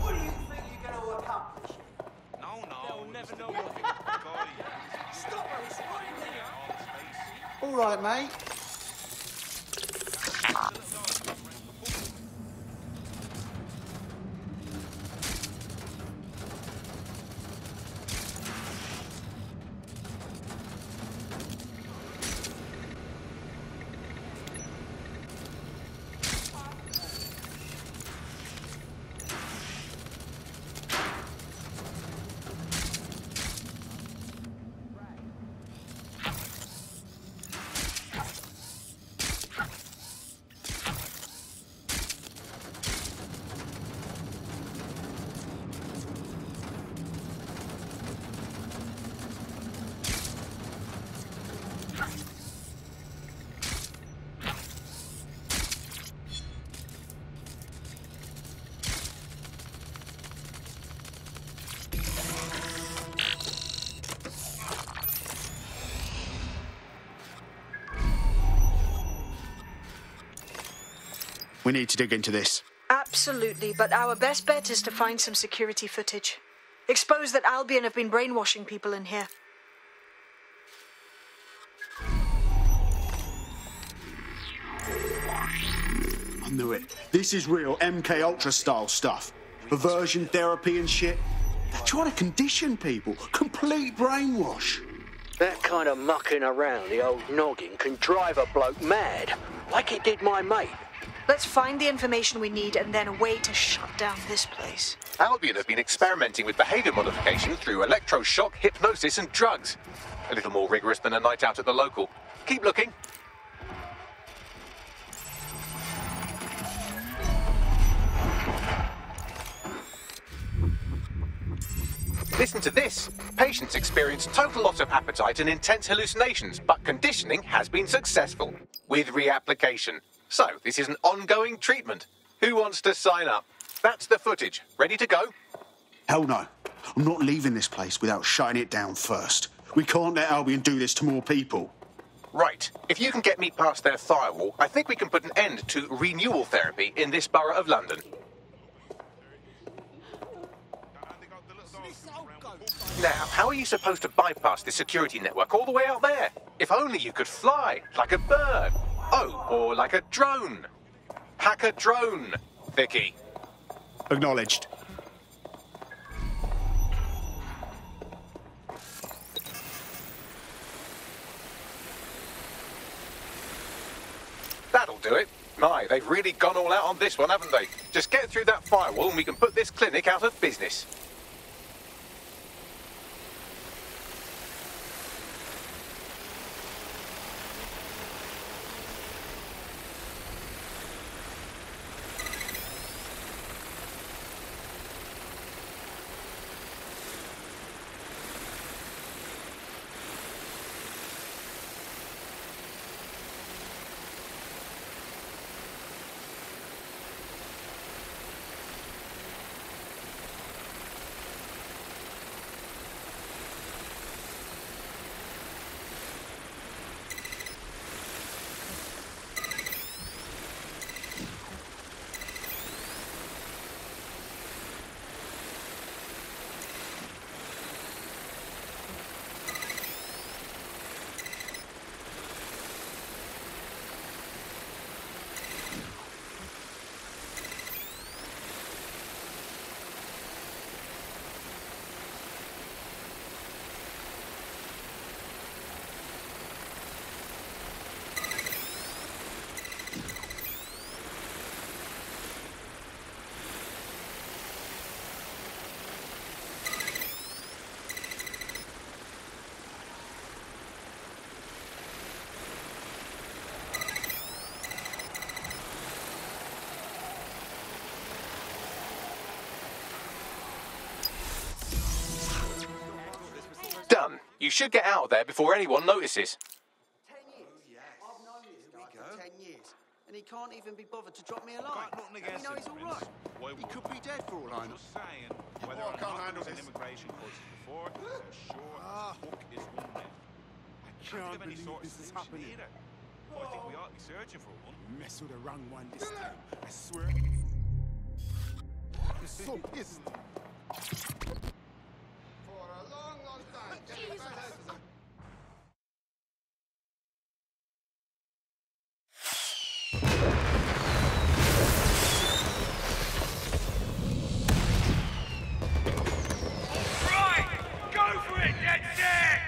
Speaker 21: What do you think you're going to accomplish? No.
Speaker 10: They'll never know what.
Speaker 21: Stop her, it's right in there.
Speaker 17: All right, mate. We need to dig into this.
Speaker 1: Absolutely, but our best bet is to find some security footage. Expose that Albion have been brainwashing people in here.
Speaker 17: knew it. This is real MK Ultra style stuff. Aversion therapy and shit. They're trying to condition people. Complete brainwash.
Speaker 20: That kind of mucking around the old noggin can drive a bloke mad, like it did my mate.
Speaker 1: Let's find the information we need and then a way to shut down this place.
Speaker 6: Albion have been experimenting with behaviour modification through electroshock, hypnosis and drugs. A little more rigorous than a night out at the local. Keep looking. Listen to this. Patients experience total loss of appetite and intense hallucinations, but conditioning has been successful with reapplication. So, this is an ongoing treatment. Who wants to sign up? That's the footage. Ready to go?
Speaker 17: Hell no. I'm not leaving this place without shutting it down first. We can't let Albion do this to more people.
Speaker 6: Right. If you can get me past their firewall, I think we can put an end to renewal therapy in this borough of London. Now, how are you supposed to bypass this security network all the way out there? If only you could fly, like a bird. Oh, or like a drone. Hack a drone, Vicky.
Speaker 17: Acknowledged.
Speaker 6: That'll do it. My, they've really gone all out on this one, haven't they? Just get through that firewall and we can put this clinic out of business. Done. You should get out of there before anyone notices.
Speaker 21: 10 years. I've known this guy for 10 years, and he can't even be bothered to drop me a line. And you know he's all right. He could be dead for all I know.
Speaker 7: Saying whether or not there's an immigration crisis before, sure as fuck is one man. I can't believe this is happening either. I think we ought to be searching for one.
Speaker 9: Mess with the wrong one this time. I swear. I'm so pissed. For a long, long time.
Speaker 8: Right! Go for it, dead dick!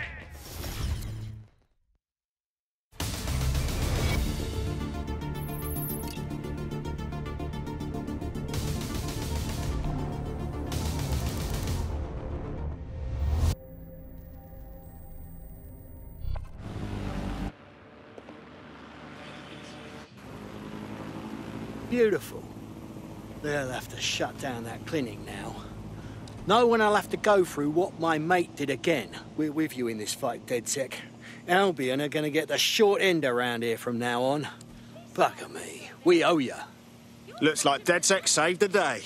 Speaker 20: Beautiful. They'll have to shut down that clinic now. No one will have to go through what my mate did again. We're with you in this fight, DedSec. Albion are going to get the short end around here from now on. Bugger me. We owe ya.
Speaker 17: Looks like DedSec saved the day.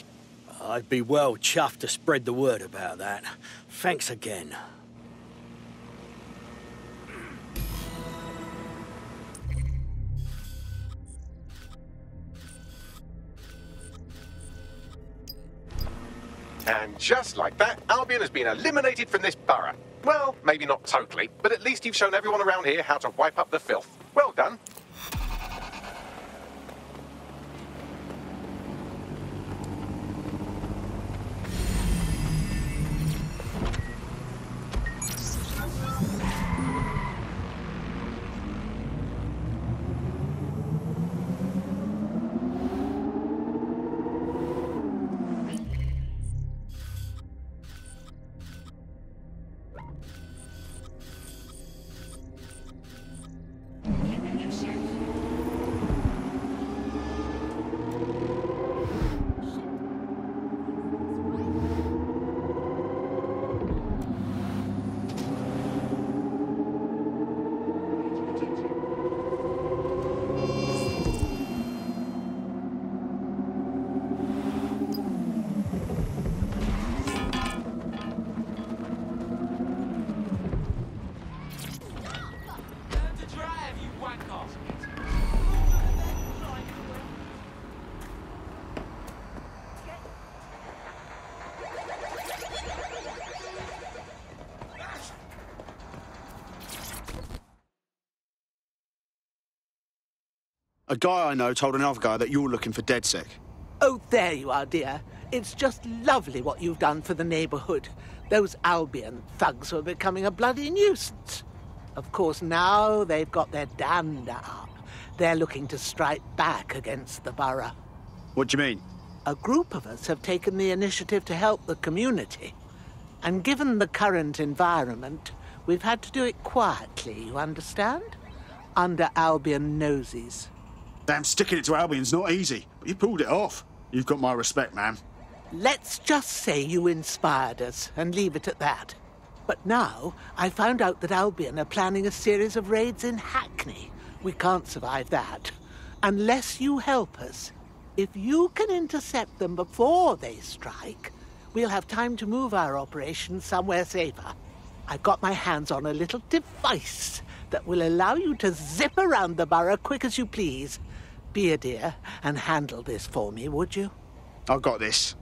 Speaker 20: I'd be well chuffed to spread the word about that. Thanks again.
Speaker 6: And just like that, Albion has been eliminated from this borough. Well, maybe not totally, but at least you've shown everyone around here how to wipe up the filth. Well done.
Speaker 17: A guy I know told another guy that you're looking for DedSec.
Speaker 5: Oh, there you are, dear. It's just lovely what you've done for the neighborhood. Those Albion thugs were becoming a bloody nuisance. Of course, now they've got their dander up. They're looking to strike back against the borough.
Speaker 17: What do you mean?
Speaker 5: A group of us have taken the initiative to help the community. And given the current environment, we've had to do it quietly, you understand? Under Albion noses.
Speaker 17: Damn, sticking it to Albion's not easy, but you pulled it off. You've got my respect, man.
Speaker 5: Let's just say you inspired us, and leave it at that. But now, I found out that Albion are planning a series of raids in Hackney. We can't survive that. Unless you help us. If you can intercept them before they strike, we'll have time to move our operation somewhere safer. I've got my hands on a little device that will allow you to zip around the borough quick as you please. Be a dear and handle this for me, would you?
Speaker 17: I've got this.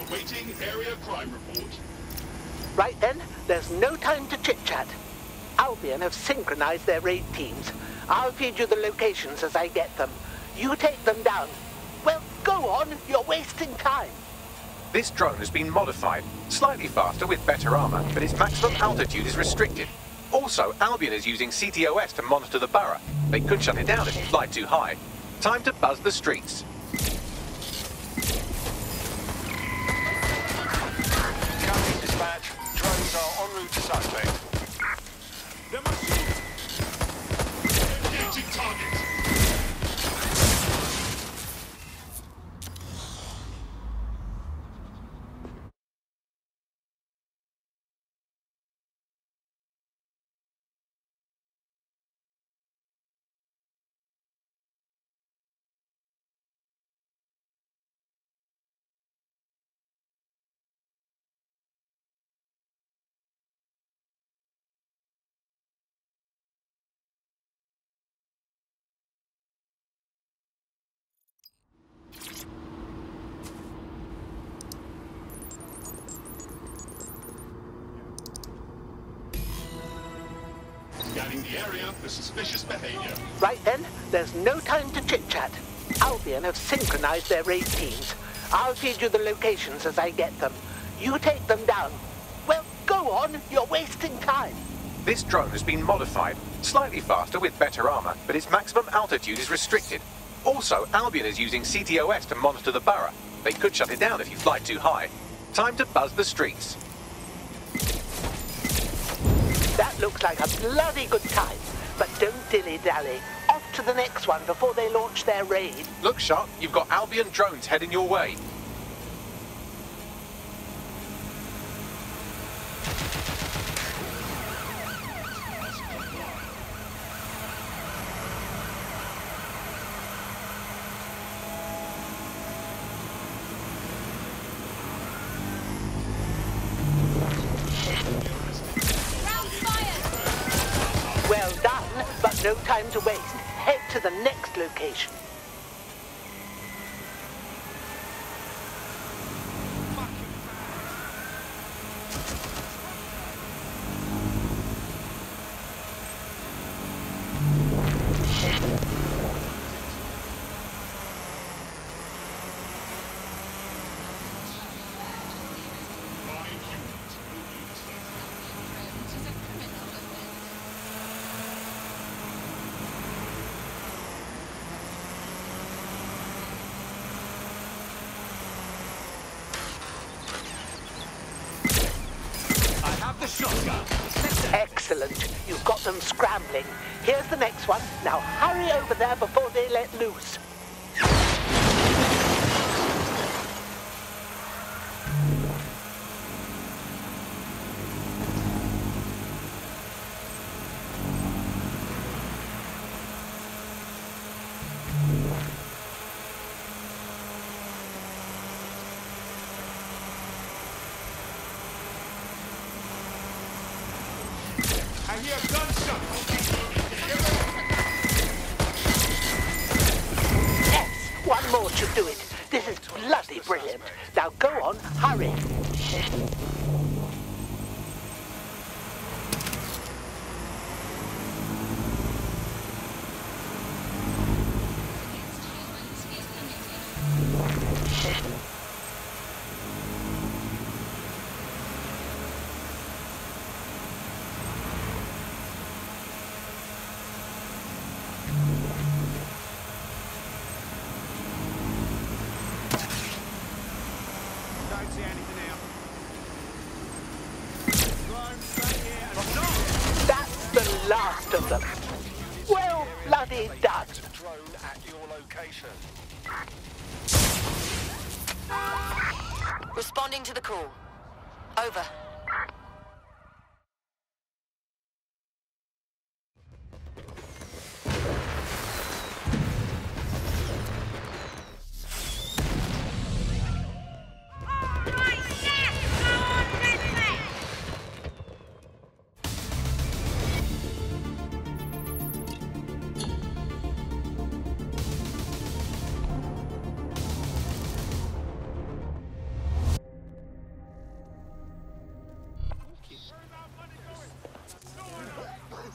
Speaker 11: Awaiting area crime report.
Speaker 5: Right then, there's no time to chit-chat. Albion have synchronized their raid teams. I'll feed you the locations as I get them. You take them down. Well, go on, you're wasting time.
Speaker 6: This drone has been modified, slightly faster with better armor, but its maximum altitude is restricted. Also, Albion is using CTOS to monitor the borough. They could shut it down if you fly too high. Time to buzz the streets.
Speaker 8: Captain dispatch, drones are en route to suspect.
Speaker 11: Engaging target. Scanning the area for suspicious behavior.
Speaker 5: Right then, there's no time to chit-chat. Albion have synchronized their raid teams. I'll feed you the locations as I get them. You take them down. Well, go on, you're wasting time.
Speaker 6: This drone has been modified, slightly faster with better armor, but its maximum altitude is restricted. Also, Albion is using CTOS to monitor the borough. They could shut it down if you fly too high. Time to buzz the streets.
Speaker 5: That looks like a bloody good time, but don't dilly-dally. Off to the next one before they launch their raid.
Speaker 6: Look sharp, you've got Albion drones heading your way.
Speaker 5: Well done, but no time to waste. Head to the next location. shotgun. Excellent. You've got them scrambling. Here's the next one. Now hurry over there before they let loose.
Speaker 10: I hear gunshots.
Speaker 5: Yes, one more should do it. This is bloody brilliant. Now go on, hurry.
Speaker 10: Don't see anything out.
Speaker 5: That's the last of them. Well bloody done.
Speaker 8: Drone at your location.
Speaker 14: Responding to the call. Over.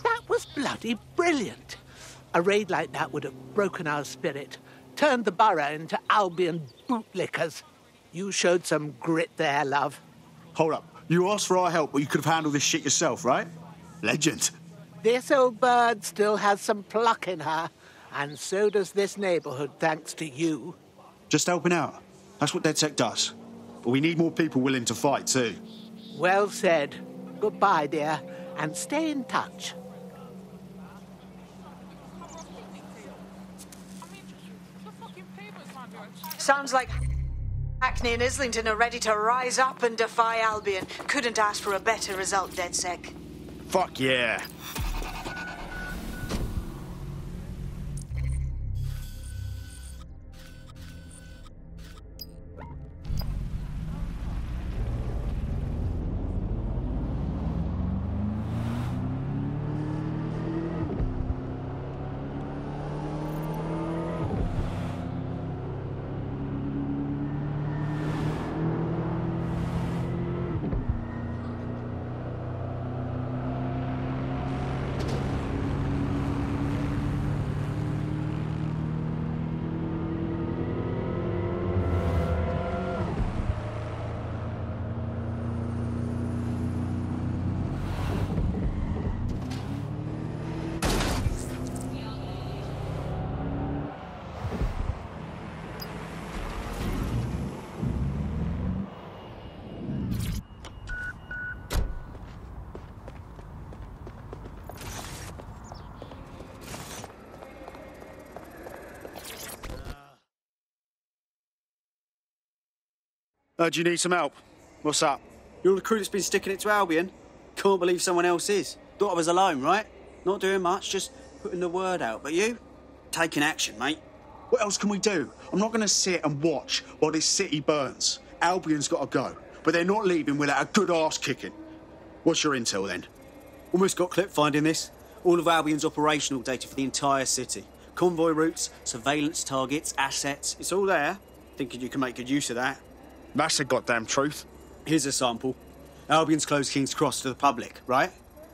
Speaker 5: That was bloody brilliant. A raid like that would have broken our spirit, turned the borough into Albion bootlickers. You showed some grit there, love.
Speaker 17: Hold up. You asked for our help, but you could have handled this shit yourself, right? Legend.
Speaker 5: This old bird still has some pluck in her, and so does this neighborhood, thanks to you.
Speaker 17: Just helping out. That's what DedSec does. But we need more people willing to fight, too.
Speaker 5: Well said. Goodbye, dear, and stay in touch.
Speaker 1: Sounds like Hackney and Islington are ready to rise up and defy Albion. Couldn't ask for a better result, DedSec.
Speaker 17: Fuck yeah. Do you need some help? What's up?
Speaker 21: You're the crew that's been sticking it to Albion? Can't believe someone else is. Thought I was alone, right? Not doing much, just putting the word out. But you? Taking action, mate.
Speaker 17: What else can we do? I'm not going to sit and watch while this city burns. Albion's got to go, but they're not leaving without a good arse kicking. What's your intel, then?
Speaker 21: Almost got clip finding this. All of Albion's operational data for the entire city. Convoy routes, surveillance targets, assets. It's all there. Thinking you can make good use of that.
Speaker 17: That's the goddamn truth.
Speaker 21: Here's a sample. Albion's closed King's Cross to the public, right?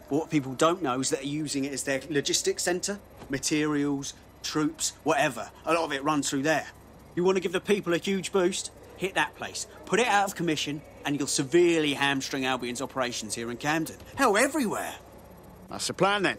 Speaker 21: But what people don't know is that they're using it as their logistics centre. Materials, troops, whatever. A lot of it runs through there. You want to give the people a huge boost? Hit that place. Put it out of commission, and you'll severely hamstring Albion's operations here in Camden. Hell, everywhere.
Speaker 17: That's the plan, then.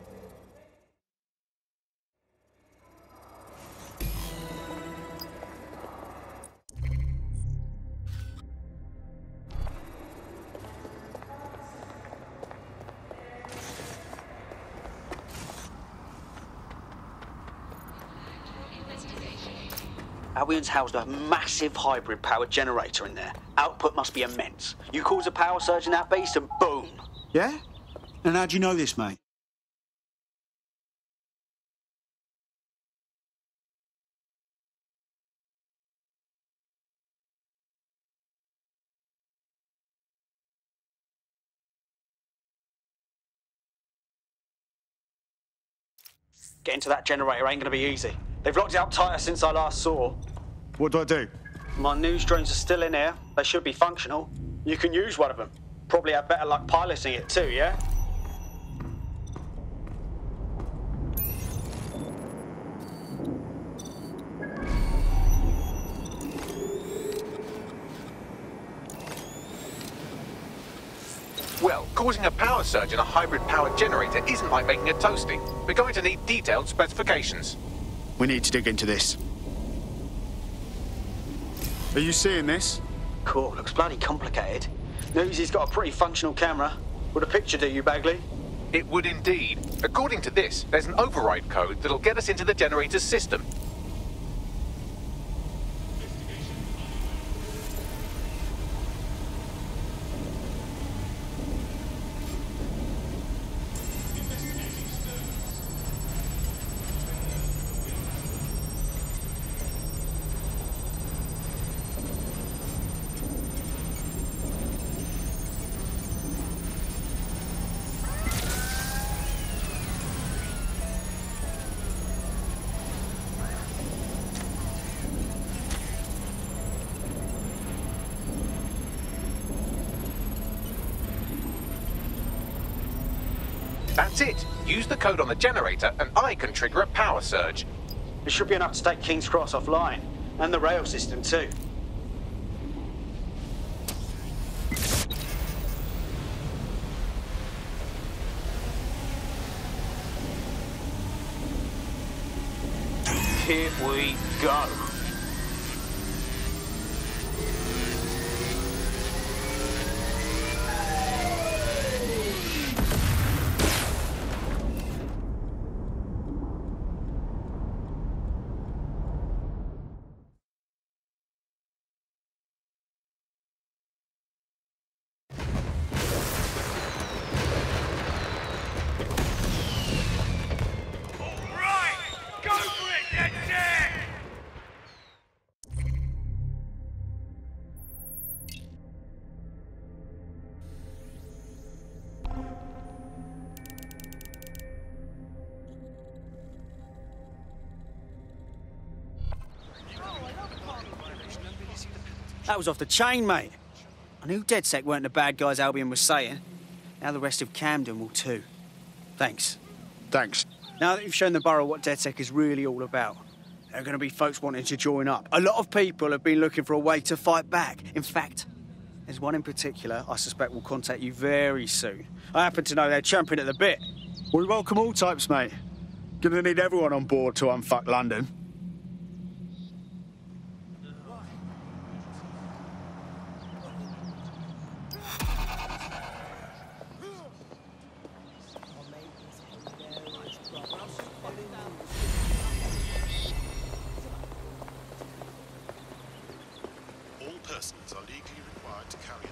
Speaker 21: Albion's housed a massive hybrid powered generator in there. Output must be immense. You cause a power surge in that beast and boom.
Speaker 4: Yeah? And how do you know this, mate?
Speaker 21: Getting to that generator ain't gonna be easy. They've locked it up tighter since I last saw.
Speaker 4: What do I do?
Speaker 21: My news drones are still in here. They should be functional. You can use one of them. Probably have better luck piloting it too, yeah?
Speaker 6: Well, causing a power surge in a hybrid-powered generator isn't like making a toasty. We're going to need detailed specifications.
Speaker 17: We need to dig into this. Are you seeing this?
Speaker 21: Cool, looks bloody complicated. Newsy's got a pretty functional camera. Would a picture do you, Bagley?
Speaker 6: It would indeed. According to this, there's an override code that'll get us into the generator's system. That's it. Use the code on the generator and I can trigger a power surge.
Speaker 21: It should be enough to take King's Cross offline. And the rail system too. Here we go. That was off the chain, mate. I knew DedSec weren't the bad guys Albion was saying. Now the rest of Camden will too. Thanks.
Speaker 17: Thanks.
Speaker 21: Now that you've shown the borough what DedSec is really all about, there are going to be folks wanting to join up. A lot of people have been looking for a way to fight back. In fact, there's one in particular I suspect will contact you very soon. I happen to know they're champing at the bit.
Speaker 17: We welcome all types, mate. Gonna need everyone on board to unfuck London.
Speaker 7: All persons are legally required to carry them.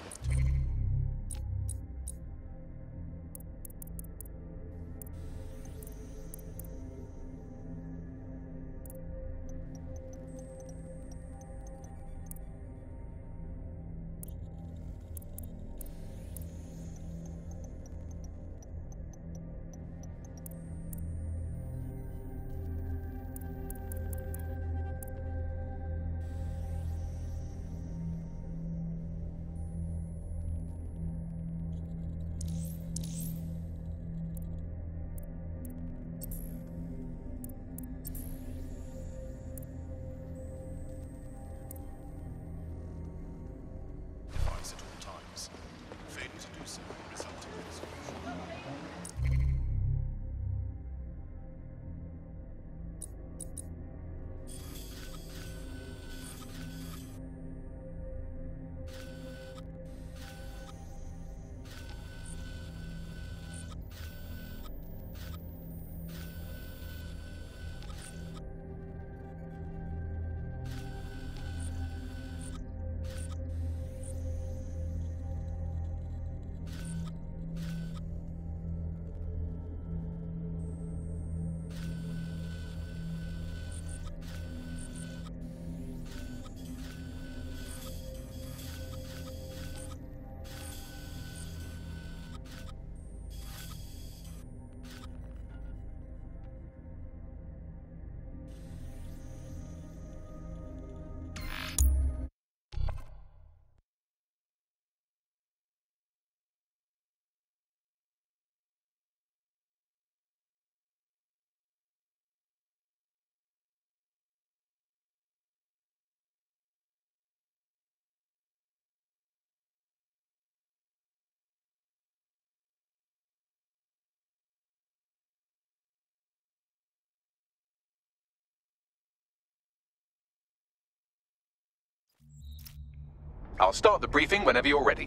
Speaker 6: I'll start the briefing whenever you're ready.